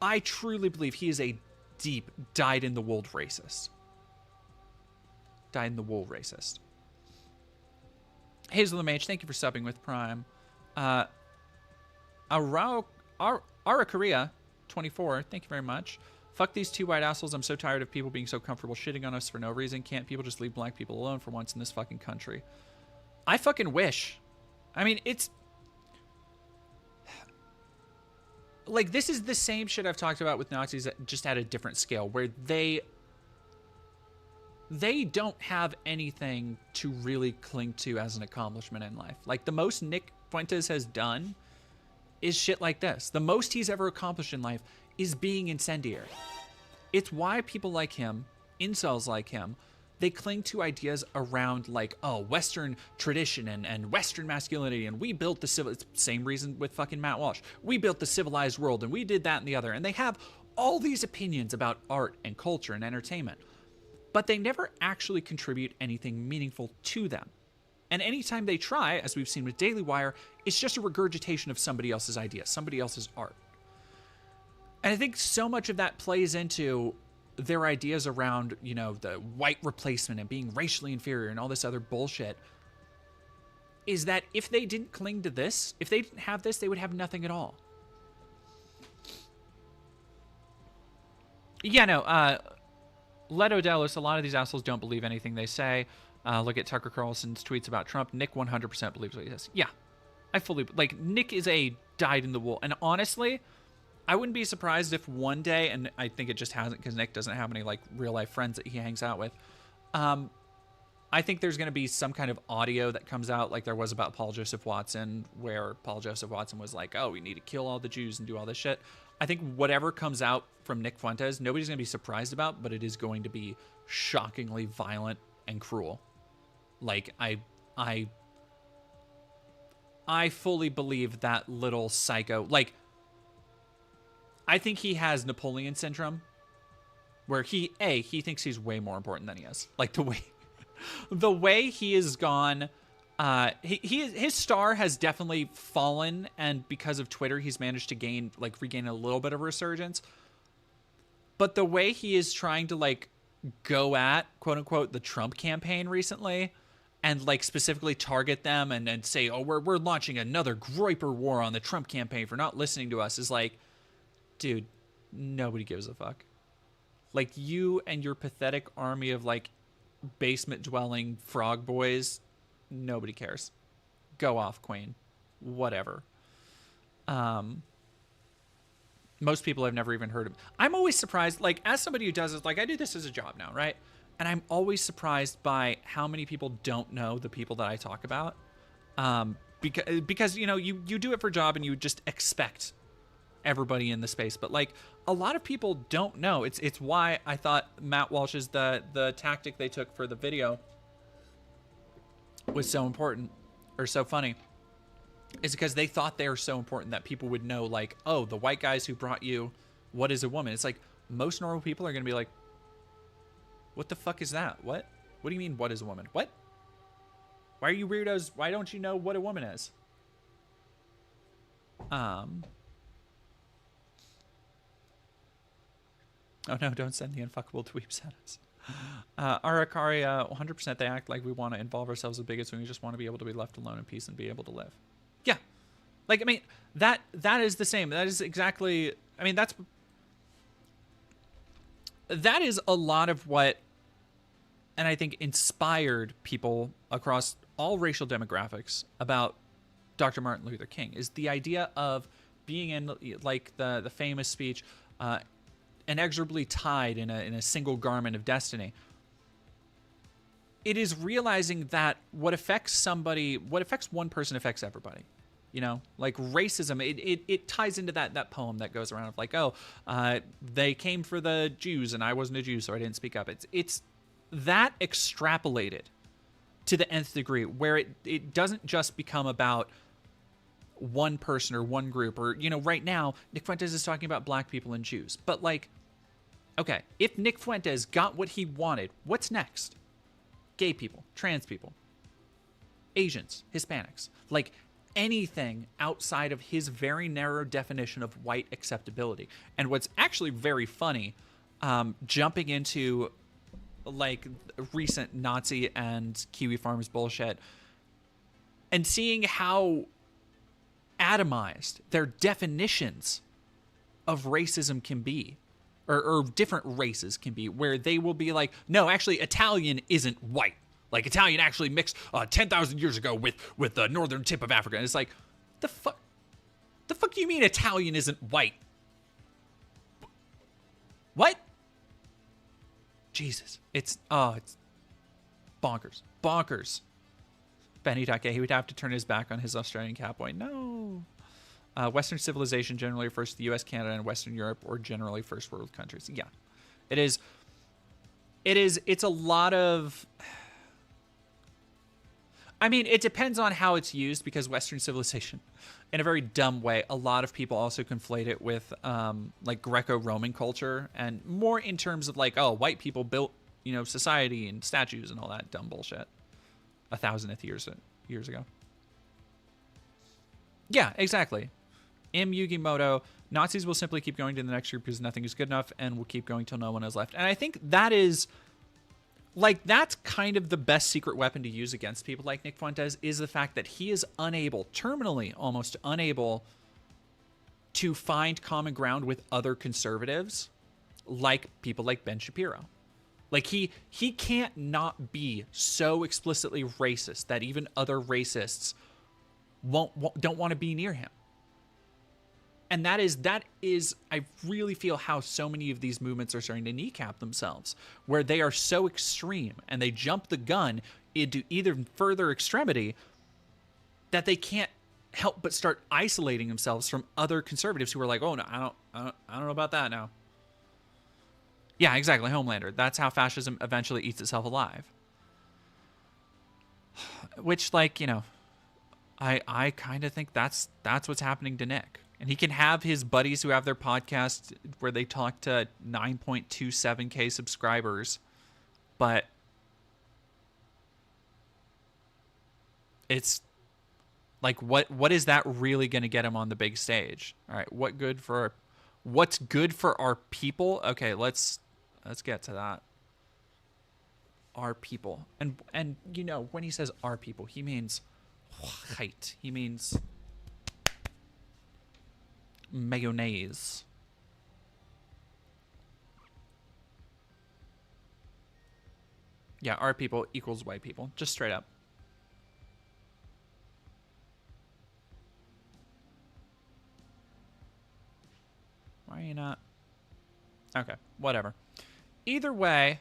I truly believe he is a deep, dyed-in-the-wool racist. Dyed-in-the-wool racist. Hazel the Mage, thank you for subbing with Prime. Arakaria, 24, thank you very much. Fuck these two white assholes. I'm so tired of people being so comfortable shitting on us for no reason. Can't people just leave black people alone for once in this fucking country? I fucking wish. I mean, it's... Like, this is the same shit I've talked about with Nazis, just at a different scale, where they don't have anything to really cling to as an accomplishment in life. Like, the most Nick Fuentes has done is shit like this. The most he's ever accomplished in life is being incendiary. It's why people like him, incels like him, they cling to ideas around, like, oh, Western tradition and Western masculinity, and we built the civil... It's the same reason with fucking Matt Walsh. We built the civilized world, and we did that and the other. And they have all these opinions about art and culture and entertainment, but they never actually contribute anything meaningful to them. And anytime they try, as we've seen with Daily Wire, it's just a regurgitation of somebody else's idea, somebody else's art. And I think so much of that plays into their ideas around, you know, the white replacement and being racially inferior and all this other bullshit, is that if they didn't cling to this, if they didn't have this, they would have nothing at all. Yeah, no, Leto Delos, a lot of these assholes don't believe anything they say. Look at Tucker Carlson's tweets about Trump. Nick 100% believes what he says. Yeah, I fully, like, Nick is a dyed-in-the-wool. And honestly, I wouldn't be surprised if one day, and I think it just hasn't because Nick doesn't have any, like, real-life friends that he hangs out with. I think there's going to be some kind of audio that comes out like there was about Paul Joseph Watson, where Paul Joseph Watson was like, oh, we need to kill all the Jews and do all this shit. I think whatever comes out from Nick Fuentes, nobody's going to be surprised about, but it is going to be shockingly violent and cruel. Like, I fully believe that little psycho. Like, I think he has Napoleon syndrome, where he thinks he's way more important than he is. Like, the way he has gone, his star has definitely fallen, and because of Twitter, he's managed to regain a little bit of resurgence. But the way he is trying to, like, go at, quote unquote, the Trump campaign recently, and, like, specifically target them and say, oh, we're launching another Groyper war on the Trump campaign for not listening to us, is like, dude, nobody gives a fuck. Like, you and your pathetic army of, like, basement-dwelling frog boys, nobody cares. Go off, Queen. Whatever. Most people have never even heard of. I'm always surprised, like, as somebody who does this, like, I do this as a job now, right? And I'm always surprised by how many people don't know the people that I talk about. Because you know, you do it for a job and you just expect everybody in the space. But, like, a lot of people don't know. It's why I thought Matt Walsh's, the tactic they took for the video was so important, or so funny, is because they thought they were so important that people would know, like, oh, the white guys who brought you What is a Woman. It's like, most normal people are going to be like, what the fuck is that? What do you mean, what is a woman? What? Why are you weirdos? Why don't you know what a woman is? Oh no, don't send the unfuckable tweets at us. Arakari, 100% they act like we want to involve ourselves with bigots when we just want to be able to be left alone in peace and be able to live. Yeah. Like, I mean, that is the same. That is exactly, I mean, that is a lot of what, and I think inspired people across all racial demographics about Dr. Martin Luther King, is the idea of being in, like, the famous speech, inexorably tied in a single garment of destiny. It is realizing that what affects one person affects everybody. You know, like racism, it ties into that poem that goes around of like, oh, they came for the Jews and I wasn't a Jew, so I didn't speak up. It's that extrapolated to the nth degree, where it doesn't just become about one person or one group, or, you know, right now Nick Fuentes is talking about black people and Jews, but, like, okay, if Nick Fuentes got what he wanted, what's next? Gay people, trans people, Asians, Hispanics, like anything outside of his very narrow definition of white acceptability. And what's actually very funny, jumping into, like, recent Nazi and Kiwi Farmers bullshit and seeing how atomized their definitions of racism can be, or different races can be, where they will be like, no, actually Italian isn't white. Like, Italian actually mixed 10,000 years ago with the northern tip of Africa. And it's like, the fuck do you mean Italian isn't white? What? Jesus. It's bonkers. Benny Take, he would have to turn his back on his Australian cowboy. No. Western civilization generally refers to the US, Canada, and Western Europe, or generally first world countries. Yeah. It's a lot of... I mean, it depends on how it's used, because Western civilization, in a very dumb way, a lot of people also conflate it with like Greco-Roman culture, and more in terms of like, oh, white people built, you know, society and statues and all that dumb bullshit 1,000th years ago. Yeah, exactly. M. Yugimoto, Nazis will simply keep going to the next group because nothing is good enough, and will keep going till no one is left. And I think that is, like, that's kind of the best secret weapon to use against people like Nick Fuentes, is the fact that he is unable, terminally almost unable, to find common ground with other conservatives, like people like Ben Shapiro. Like, he can't not be so explicitly racist that even other racists don't want to be near him. And that is, I really feel how so many of these movements are starting to kneecap themselves, where they are so extreme and they jump the gun into either further extremity that they can't help but start isolating themselves from other conservatives who are like, oh no, I don't know about that now. Yeah, exactly, Homelander. That's how fascism eventually eats itself alive. Which, like, you know, I kind of think that's what's happening to Nick. And he can have his buddies who have their podcast where they talk to 9.27K subscribers, but it's like, what is that really going to get him on the big stage? All right, what's good for our people? Okay, let's get to that. Our people. And you know, when he says our people, he means height. He means mayonnaise. Yeah, our people equals white people. Just straight up. Why are you not? Okay, whatever. Either way,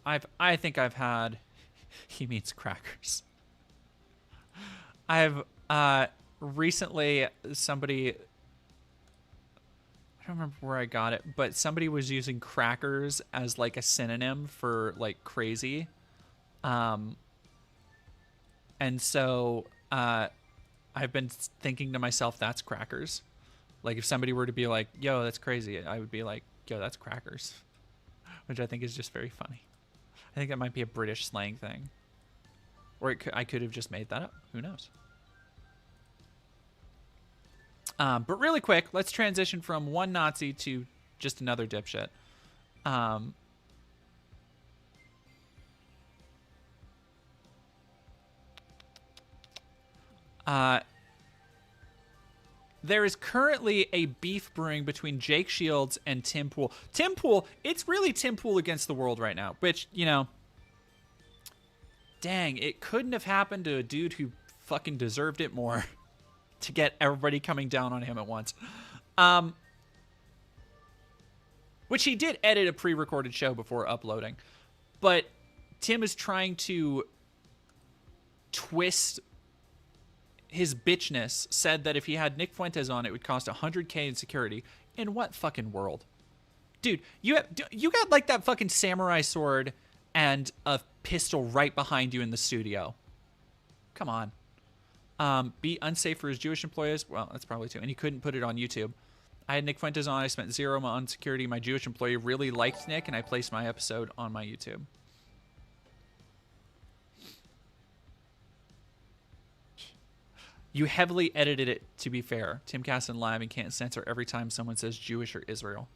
I think I've had he means crackers. I've recently somebody, I don't remember where I got it, but somebody was using crackers as like a synonym for like crazy. And so I've been thinking to myself, that's crackers. Like if somebody were to be like, yo, that's crazy, I would be like, yo, that's crackers. Which I think is just very funny. I think that might be a British slang thing. Or I could have just made that up. Who knows? But really quick, let's transition from one Nazi to just another dipshit. There is currently a beef brewing between Jake Shields and Tim Pool. Tim Pool, it's really Tim Pool against the world right now, which, you know, dang, it couldn't have happened to a dude who fucking deserved it more to get everybody coming down on him at once. Which he did edit a pre-recorded show before uploading. But Tim is trying to twist his bitchness, said that if he had Nick Fuentes on, it would cost $100K in security. In what fucking world? Dude, you got like that fucking samurai sword and a pistol right behind you in the studio. Come on. Be unsafe for his Jewish employees. Well, that's probably too. And he couldn't put it on YouTube. I had Nick Fuentes on. I spent $0 on security. My Jewish employee really liked Nick, and I placed my episode on my YouTube. You heavily edited it, to be fair. Tim Casson live and can't censor every time someone says Jewish or Israel.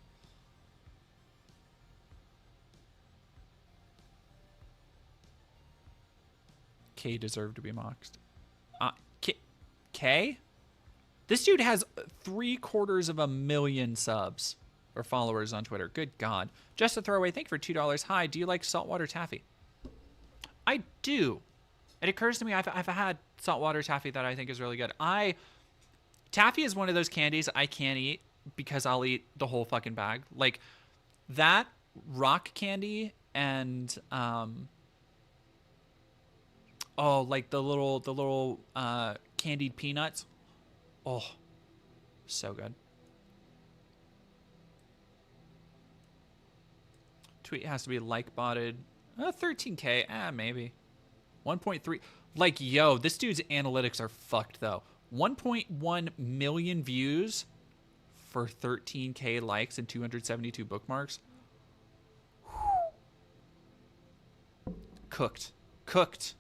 K deserved to be mocked. K? This dude has 750,000 subs or followers on Twitter. Good God. Just a throwaway. Thank you for $2. Hi, do you like saltwater taffy? I do. It occurs to me I've had saltwater taffy that I think is really good. Taffy is one of those candies I can't eat because I'll eat the whole fucking bag. Like that rock candy and like the little candied peanuts. Oh, so good. Tweet has to be like botted. 13K, maybe. 1.3. Like, yo, this dude's analytics are fucked, though. 1.1 million views for 13K likes and 272 bookmarks. Cooked. Cooked.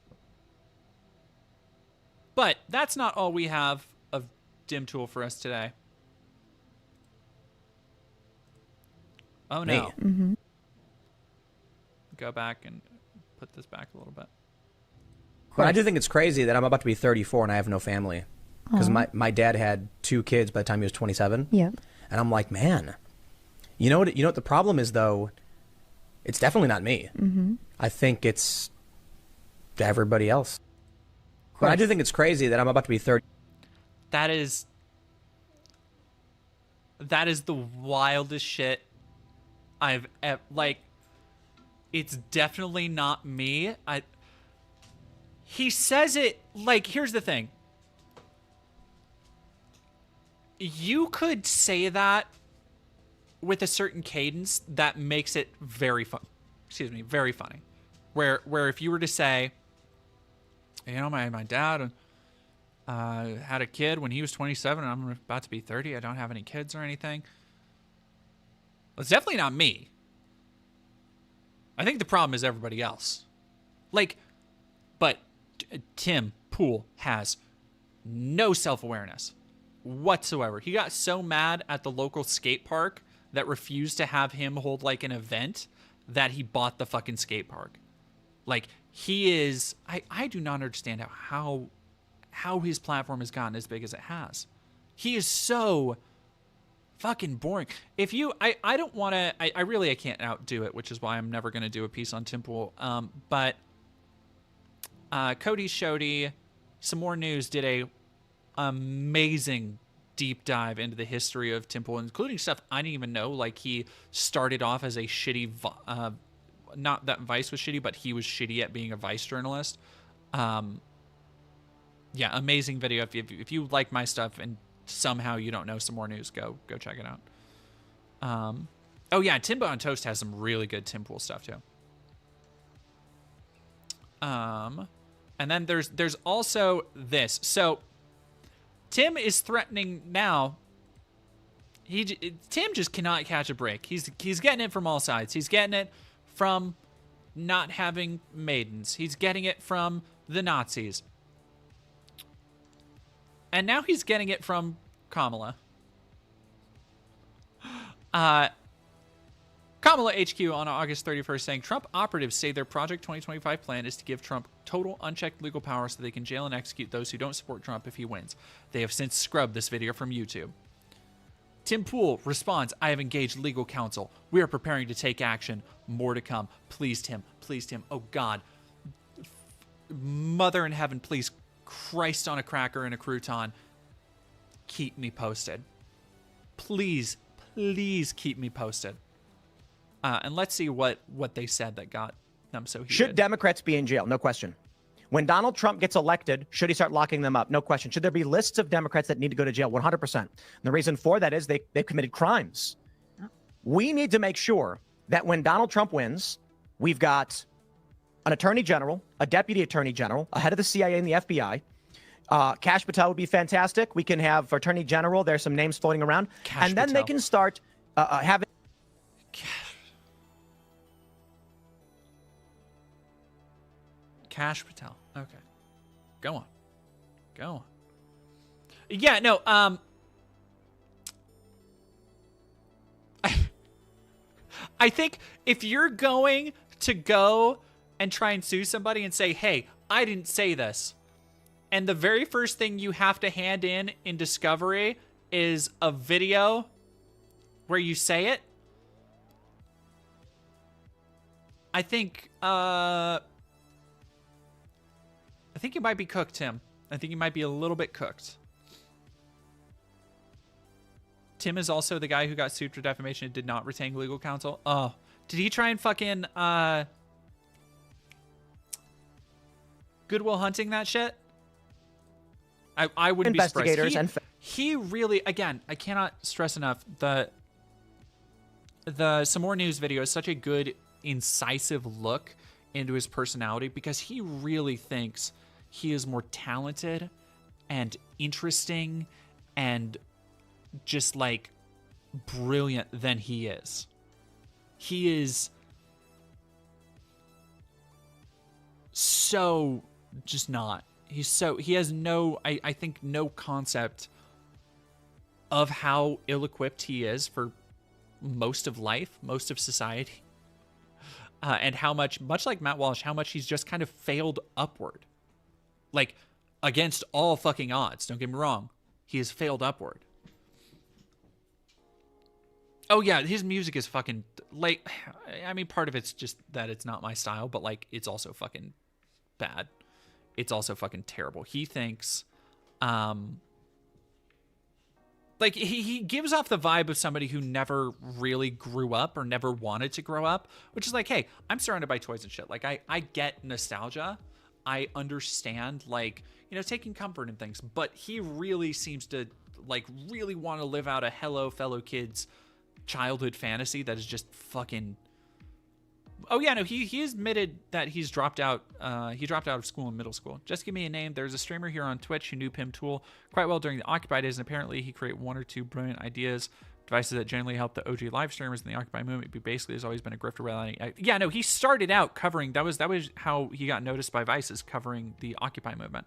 But that's not all we have of Dim Tool for us today. Oh, no. Go back and put this back a little bit.
But I do think it's crazy that I'm about to be 34 and I have no family. Because my dad had 2 kids by the time he was 27.
Yeah.
And I'm like, man, you know what the problem is, though? It's definitely not me. I think it's everybody else. But I do think it's crazy that I'm about to be 30.
That is the wildest shit I've ever, like, it's definitely not me. He says it, like, here's the thing. You could say that with a certain cadence that makes it very fun. Excuse me, very funny. Where if you were to say, you know, my dad had a kid when he was 27 and I'm about to be 30. I don't have any kids or anything. Well, it's definitely not me. I think the problem is everybody else. Like, but Tim Pool has no self-awareness whatsoever. He got so mad at the local skate park that refused to have him hold like an event that he bought the fucking skate park. Like, he is, I do not understand how his platform has gotten as big as it has. He is so fucking boring. If you, I don't want to, I can't outdo it, which is why I'm never going to do a piece on Tim Pool. But Cody Shody, Some More News, did a amazing deep dive into the history of Tim Pool, including stuff I didn't even know. Like, he started off as a shitty, not that Vice was shitty, but he was shitty at being a Vice journalist. Yeah, amazing video. If you like my stuff and somehow you don't know Some More News, go check it out. Oh yeah, Timbo on Toast has some really good Tim Pool stuff too. And then there's also this. So Tim is threatening now. Tim just cannot catch a break. He's getting it from all sides. He's getting it from not having maidens. He's getting it from the Nazis. And now he's getting it from Kamala. Kamala HQ on August 31st saying, Trump operatives say their Project 2025 plan is to give Trump total unchecked legal power so they can jail and execute those who don't support Trump if he wins. They have since scrubbed this video from YouTube. Tim Pool responds, I have engaged legal counsel. We are preparing to take action. More to come. Please, Tim. Please, Tim. Oh, God. Mother in heaven, please. Christ on a cracker and a crouton. Keep me posted. Please, please keep me posted. And let's see what they said that got them so heated.
Should Democrats be in jail? No question. When Donald Trump gets elected, should he start locking them up? No question. Should there be lists of Democrats that need to go to jail? 100%. And the reason for that is they've committed crimes. We need to make sure that when Donald Trump wins, we've got an attorney general, a deputy attorney general, a head of the CIA and the FBI. Kash Patel would be fantastic. We can have attorney general. There's some names floating around.
Kash
and then
Patel.
they can start having...
Kash Patel. Okay. Go on. Go on. Yeah, no, I think if you're going to go and try and sue somebody and say, hey, I didn't say this, and the very first thing you have to hand in discovery is a video where you say it, I think you might be cooked, Tim. I think you might be a little bit cooked. Tim is also the guy who got sued for defamation and did not retain legal counsel. Oh, did he try and fucking Goodwill Hunting that shit? I wouldn't be surprised. He really, again, I cannot stress enough, the Some More News video is such a good, incisive look into his personality because he really thinks he is more talented and interesting and just like brilliant than he is. He is so just not. He has no, I think, no concept of how ill-equipped he is for most of life, most of society. And how much like Matt Walsh, how much he's just kind of failed upward. Like, against all fucking odds, don't get me wrong. He has failed upward. Oh yeah, his music is fucking, like, I mean, part of it's just that it's not my style, but like, it's also fucking bad. It's also fucking terrible. He thinks, like, he gives off the vibe of somebody who never really grew up or never wanted to grow up, which is like, hey, I'm surrounded by toys and shit. Like, I get nostalgia. I understand, like, you know, taking comfort in things, but he really seems to, like, really want to live out a hello, fellow kids childhood fantasy that is just fucking... Oh yeah, no, he admitted that he's dropped out. He dropped out of school in middle school. Just give me a name. There's a streamer here on Twitch who knew Pim Tool quite well during the Occupy days, and apparently he created one or two brilliant ideas, devices that generally help the OG live streamers in the Occupy movement. But basically, has always been a grifter. Yeah, no, he started out covering. That was how he got noticed by Vice, is covering the Occupy movement.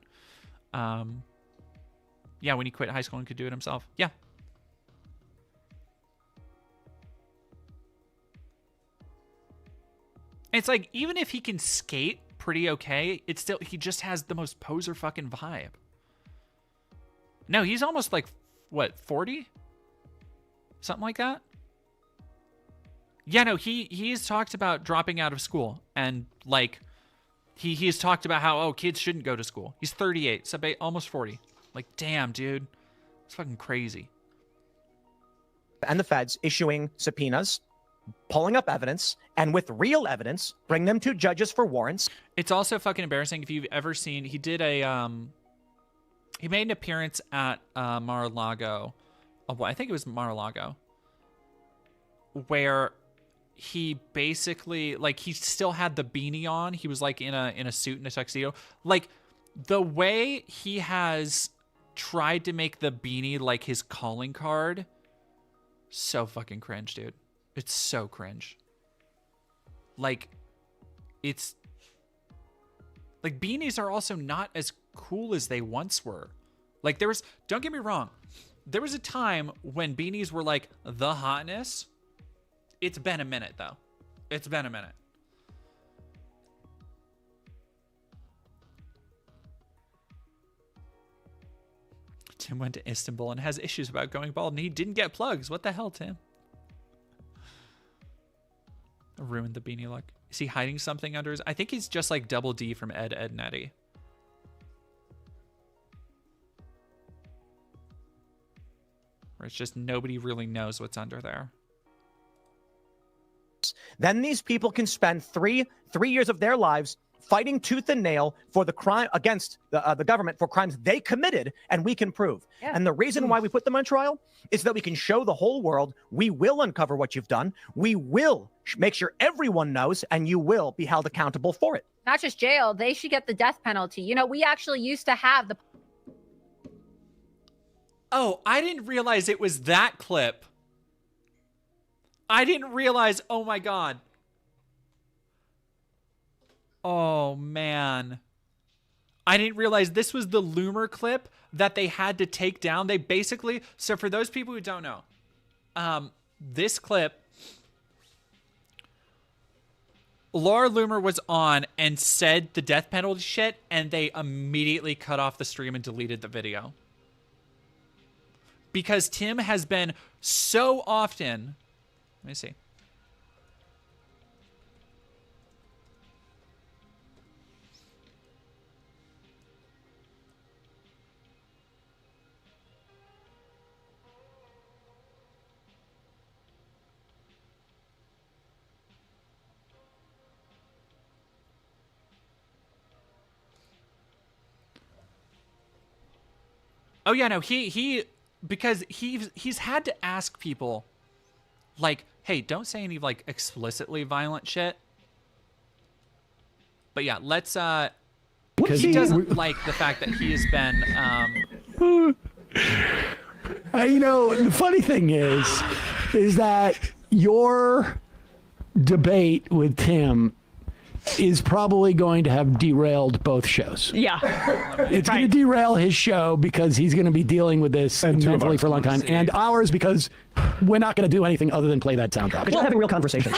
Yeah, when he quit high school and could do it himself. Yeah. It's like, even if he can skate pretty okay, it's still, he just has the most poser fucking vibe. No, he's almost like, what, 40? Something like that? Yeah, no, he's talked about dropping out of school. And, like, he's talked about how, oh, kids shouldn't go to school. He's 38, so almost 40. Like, damn, dude. It's fucking crazy.
And the feds issuing subpoenas, pulling up evidence, and with real evidence, bring them to judges for warrants.
It's also fucking embarrassing. If you've ever seen, he did a, he made an appearance at Mar-a-Lago. I think it was Mar-a-Lago, where he basically, like, he still had the beanie on. He was like in a suit and a tuxedo. Like, the way he has tried to make the beanie like his calling card, so fucking cringe, dude. It's so cringe. Like, it's... Like, beanies are also not as cool as they once were. Like, there was... Don't get me wrong. There was a time when beanies were, like, the hotness. It's been a minute, though. It's been a minute. Tim went to Istanbul and has issues about going bald, and he didn't get plugs. What the hell, Tim? Ruined the beanie look. Is he hiding something under his... I think he's just like Double D from Ed, Edd n Eddy. Where it's just nobody really knows what's under there.
Then these people can spend three years of their lives fighting tooth and nail for the crime against the government for crimes they committed, and we can prove. Yeah. And the reason why we put them on trial is that we can show the whole world we will uncover what you've done. We will make sure everyone knows, and you will be held accountable for it.
Not just jail, they should get the death penalty. You know, we actually used to have the...
Oh, I didn't realize it was that clip. I didn't realize, oh my God. Oh, man. I didn't realize this was the Loomer clip that they had to take down. They basically... So for those people who don't know, this clip, Laura Loomer was on and said the death penalty shit, and they immediately cut off the stream and deleted the video. Because Tim has been so often... Let me see. Oh yeah, no, because he's had to ask people, like, hey, don't say any like explicitly violent shit. But yeah, let's.
He
doesn't like the fact that he has been.
The funny thing is that your debate with Tim is probably going to have derailed both shows.
Yeah.
It's going to derail his show because he's going to be dealing with this mentally for a long time, and ours because we're not going to do anything other than play that sound drop.
Because you're having real conversation.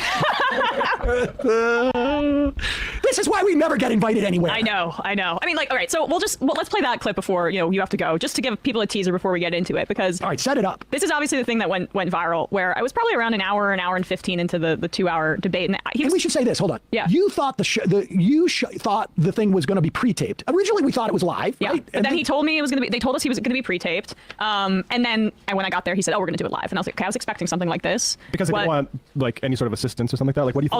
This is why we never get invited anywhere.
I know. I mean, all right, so let's play that clip before, you have to go, just to give people a teaser before we get into it, because...
All right, set it up.
This is obviously the thing that went viral, where I was probably around an hour and 15 into the 2-hour debate. And
we should say this, hold on.
Yeah.
You thought thought the thing was going to be pre-taped. Originally, we thought it was live,
yeah.
right?
And then he told me it was going to be, they told us he was going to be pre-taped. And then when I got there, he said, oh, we're going to do it live. And I was like, okay, I was expecting something like this.
Because they didn't want, any sort of assistance or something like that? Like, what do you think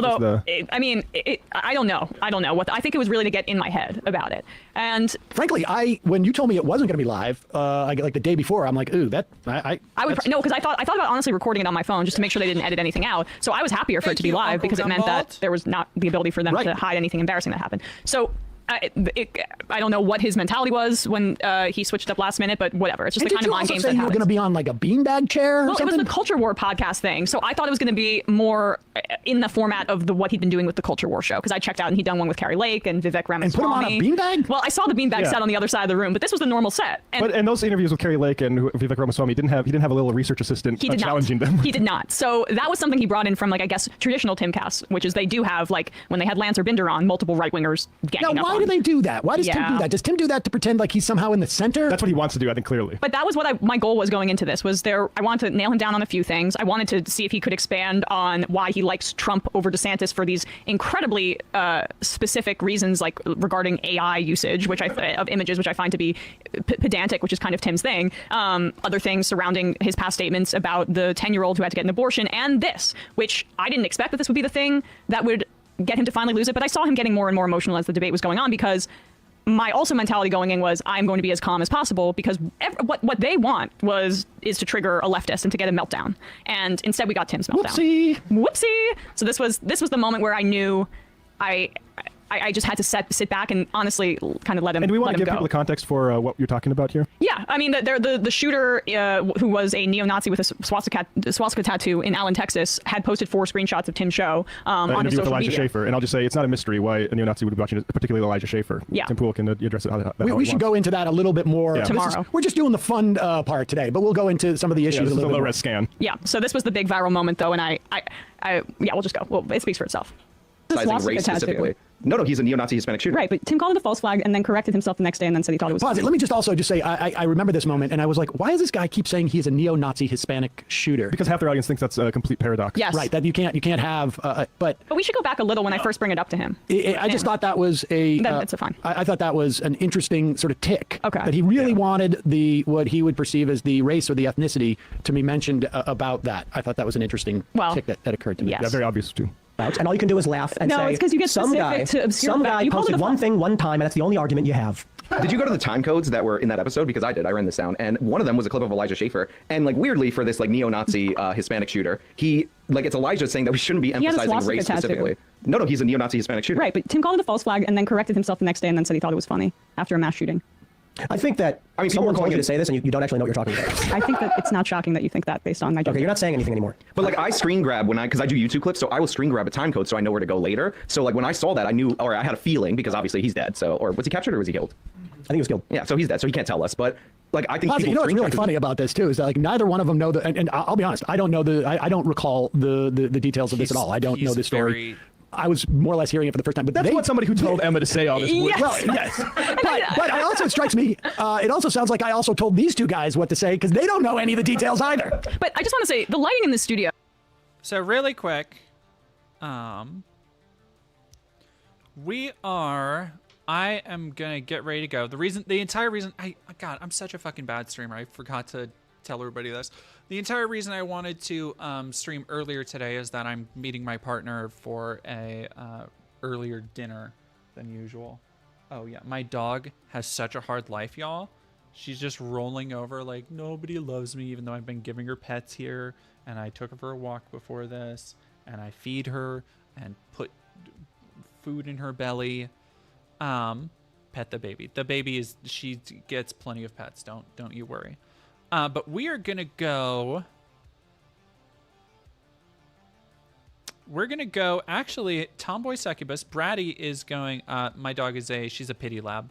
I don't know. I think it was really to get in my head about it. And
frankly, when you told me it wasn't going to be live, like the day before, I'm like, ooh, because I
thought about honestly recording it on my phone just to make sure they didn't edit anything out. So I was happier for it to be live because it meant that there was not the ability for them to hide anything embarrassing that happened. So I don't know what his mentality was when he switched up last minute, but whatever. It's just the kind of mind games that happens.
You were going to be on like a beanbag chair or something?
It was the Culture War podcast thing. So I thought it was going to be more in the format of what he'd been doing with the Culture War show, because I checked out and he'd done one with Carrie Lake and Vivek Ramaswamy.
And put him on a beanbag?
Well, I saw the beanbag set on the other side of the room, but this was the normal set.
And those interviews with Carrie Lake and Vivek Ramaswamy, he didn't have a little research assistant challenging them.
He did not. So that was something he brought in from, I guess, traditional Timcasts, which is they do have, when they had Lance or Binder on, multiple right-wingers ganging up.
Now, why do they do that? Why does Tim do that? Does Tim do that to pretend like he's somehow in the center?
That's what he wants to do, I think, clearly.
But that was what my goal was going into this, I wanted to nail him down on a few things. I wanted to see if he could expand on why he likes Trump over DeSantis for these incredibly specific reasons, like regarding AI usage, of images, which I find to be pedantic, which is kind of Tim's thing. Other things surrounding his past statements about the 10-year-old who had to get an abortion, and this, which I didn't expect that this would be the thing that would get him to finally lose it, but I saw him getting more and more emotional as the debate was going on, because my mentality going in was I'm going to be as calm as possible, because what they want is to trigger a leftist and to get a meltdown, and instead we got Tim's meltdown. Whoopsie. So this was the moment where I knew I just had to sit back and honestly kind of let him go.
And do we want to give people the context for what you're talking about here?
Yeah, I mean, the shooter who was a neo-Nazi with a swastika tattoo in Allen, Texas, had posted 4 screenshots of Tim's show on his social
Elijah
media.
Schaefer. And I'll just say it's not a mystery why a neo-Nazi would be watching, particularly Elijah Schaefer.
Yeah.
Tim Pool can address it.
We should go into that a little bit more
tomorrow.
We're just doing the fun part today, but we'll go into some of the issues a little bit more.
Low-res scan.
Yeah, so this was the big viral moment, though, and we'll just go. Well, it speaks for itself.
Race specifically. No, he's a neo-Nazi Hispanic shooter.
Right, but Tim called it a false flag and then corrected himself the next day and then said he thought it was...
Pause it. Let me just also say, I remember this moment, and I was like, why does this guy keep saying he's a neo-Nazi Hispanic shooter?
Because half their audience thinks that's a complete paradox.
Yes.
Right, that you can't have... But
we should go back a little when I first bring it up to him.
I just thought that was a...
That's fine.
I thought that was an interesting sort of tick.
Okay.
That he really wanted what he would perceive as the race or the ethnicity to be mentioned about that. I thought that was an interesting tick that occurred to me.
Yes.
Yeah, very obvious too.
And all you can do is laugh and say,
it's because you get
some guy posted one thing one time, and that's the only argument you have.
Did you go to the time codes that were in that episode? Because I did. I ran this down, and one of them was a clip of Elijah Schaefer. And weirdly, for this neo-Nazi Hispanic shooter, it's Elijah saying that we shouldn't be emphasizing race specifically. No, he's a neo-Nazi Hispanic shooter.
Right, but Tim called it a false flag and then corrected himself the next day and then said he thought it was funny after a mass shooting.
I think that someone told you to say this, and you don't actually know what you're talking about.
I think that it's not shocking that you think that based on my joke.
Okay, you're not saying anything anymore.
But I screen grab because I do YouTube clips, so I will screen grab a time code so I know where to go later. So when I saw that, I knew, or I had a feeling, because obviously he's dead. So, or was he captured or was he killed?
I think he was killed.
Yeah, so he's dead, so he can't tell us. But I think
what's really funny about this too is that neither one of them know and I'll be honest, I don't know I don't recall the details of this at all. I don't know this story. I was more or less hearing it for the first time. But
that's what somebody who told Emma to say all this.
Yes.
Well, yes. But it also strikes me, it also sounds like I also told these two guys what to say because they don't know any of the details either.
But I just want to say, the lighting in the studio.
So really quick, I am going to get ready to go. The entire reason, God, I'm such a fucking bad streamer. I forgot to tell everybody this. The entire reason I wanted to stream earlier today is that I'm meeting my partner for a earlier dinner than usual. Oh yeah, my dog has such a hard life, y'all. She's just rolling over like nobody loves me, even though I've been giving her pets here, and I took her for a walk before this, and I feed her and put food in her belly, pet the baby. The baby she gets plenty of pets. Don't you worry. But we are gonna go. We're gonna go. Actually, Tomboy Succubus. Bratty is going. My dog is she's a pity lab.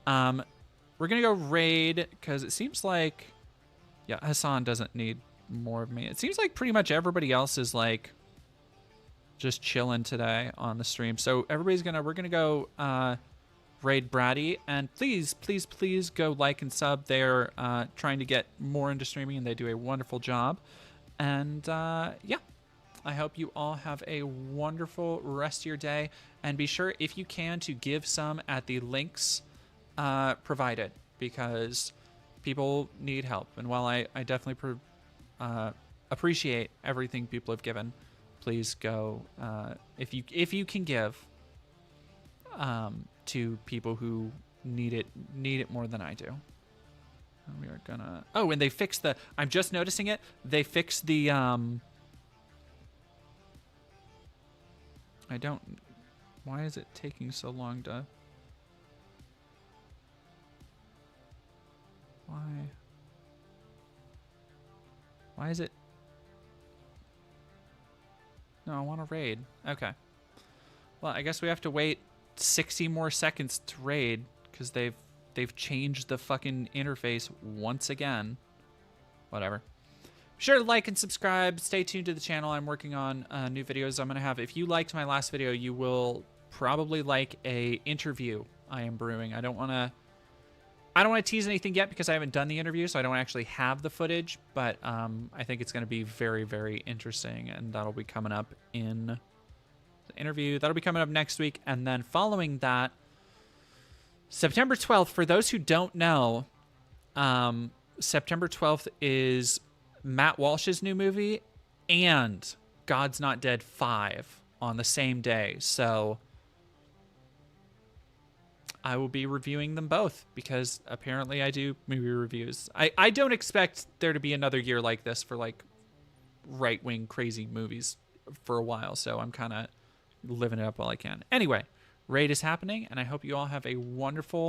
We're gonna go raid because it seems like, yeah, Hassan doesn't need more of me. It seems like pretty much everybody else is like just chilling today on the stream. So we're gonna go raid Bratty, and please go like and sub. They're trying to get more into streaming, and they do a wonderful job. And yeah, I hope you all have a wonderful rest of your day, and be sure, if you can, to give some at the links provided, because people need help. And while I definitely appreciate everything people have given, please go if you can give to people who need it more than I do. And we are gonna. Oh, and they fixed the. I'm just noticing it. They fixed the. I don't. Why is it taking so long to? Why is it? No, I want to raid. Okay. Well, I guess we have to wait 60 more seconds to raid because they've changed the fucking interface once again. Whatever. Be sure to like and subscribe. Stay tuned to the channel. I'm working on new videos I'm going to have. If you liked my last video, you will probably like a interview I am brewing. I don't want to tease anything yet because I haven't done the interview, so I don't actually have the footage, but I think it's going to be very, very interesting, and that'll be coming up in the interview. That'll be coming up next week, and then following that, September 12th, for those who don't know, September 12th is Matt Walsh's new movie and God's Not Dead 5 on the same day, so I will be reviewing them both because apparently I do movie reviews. I don't expect there to be another year like this for like right-wing crazy movies for a while, so I'm kind of living it up while I can. Anyway, raid is happening, and I hope you all have a wonderful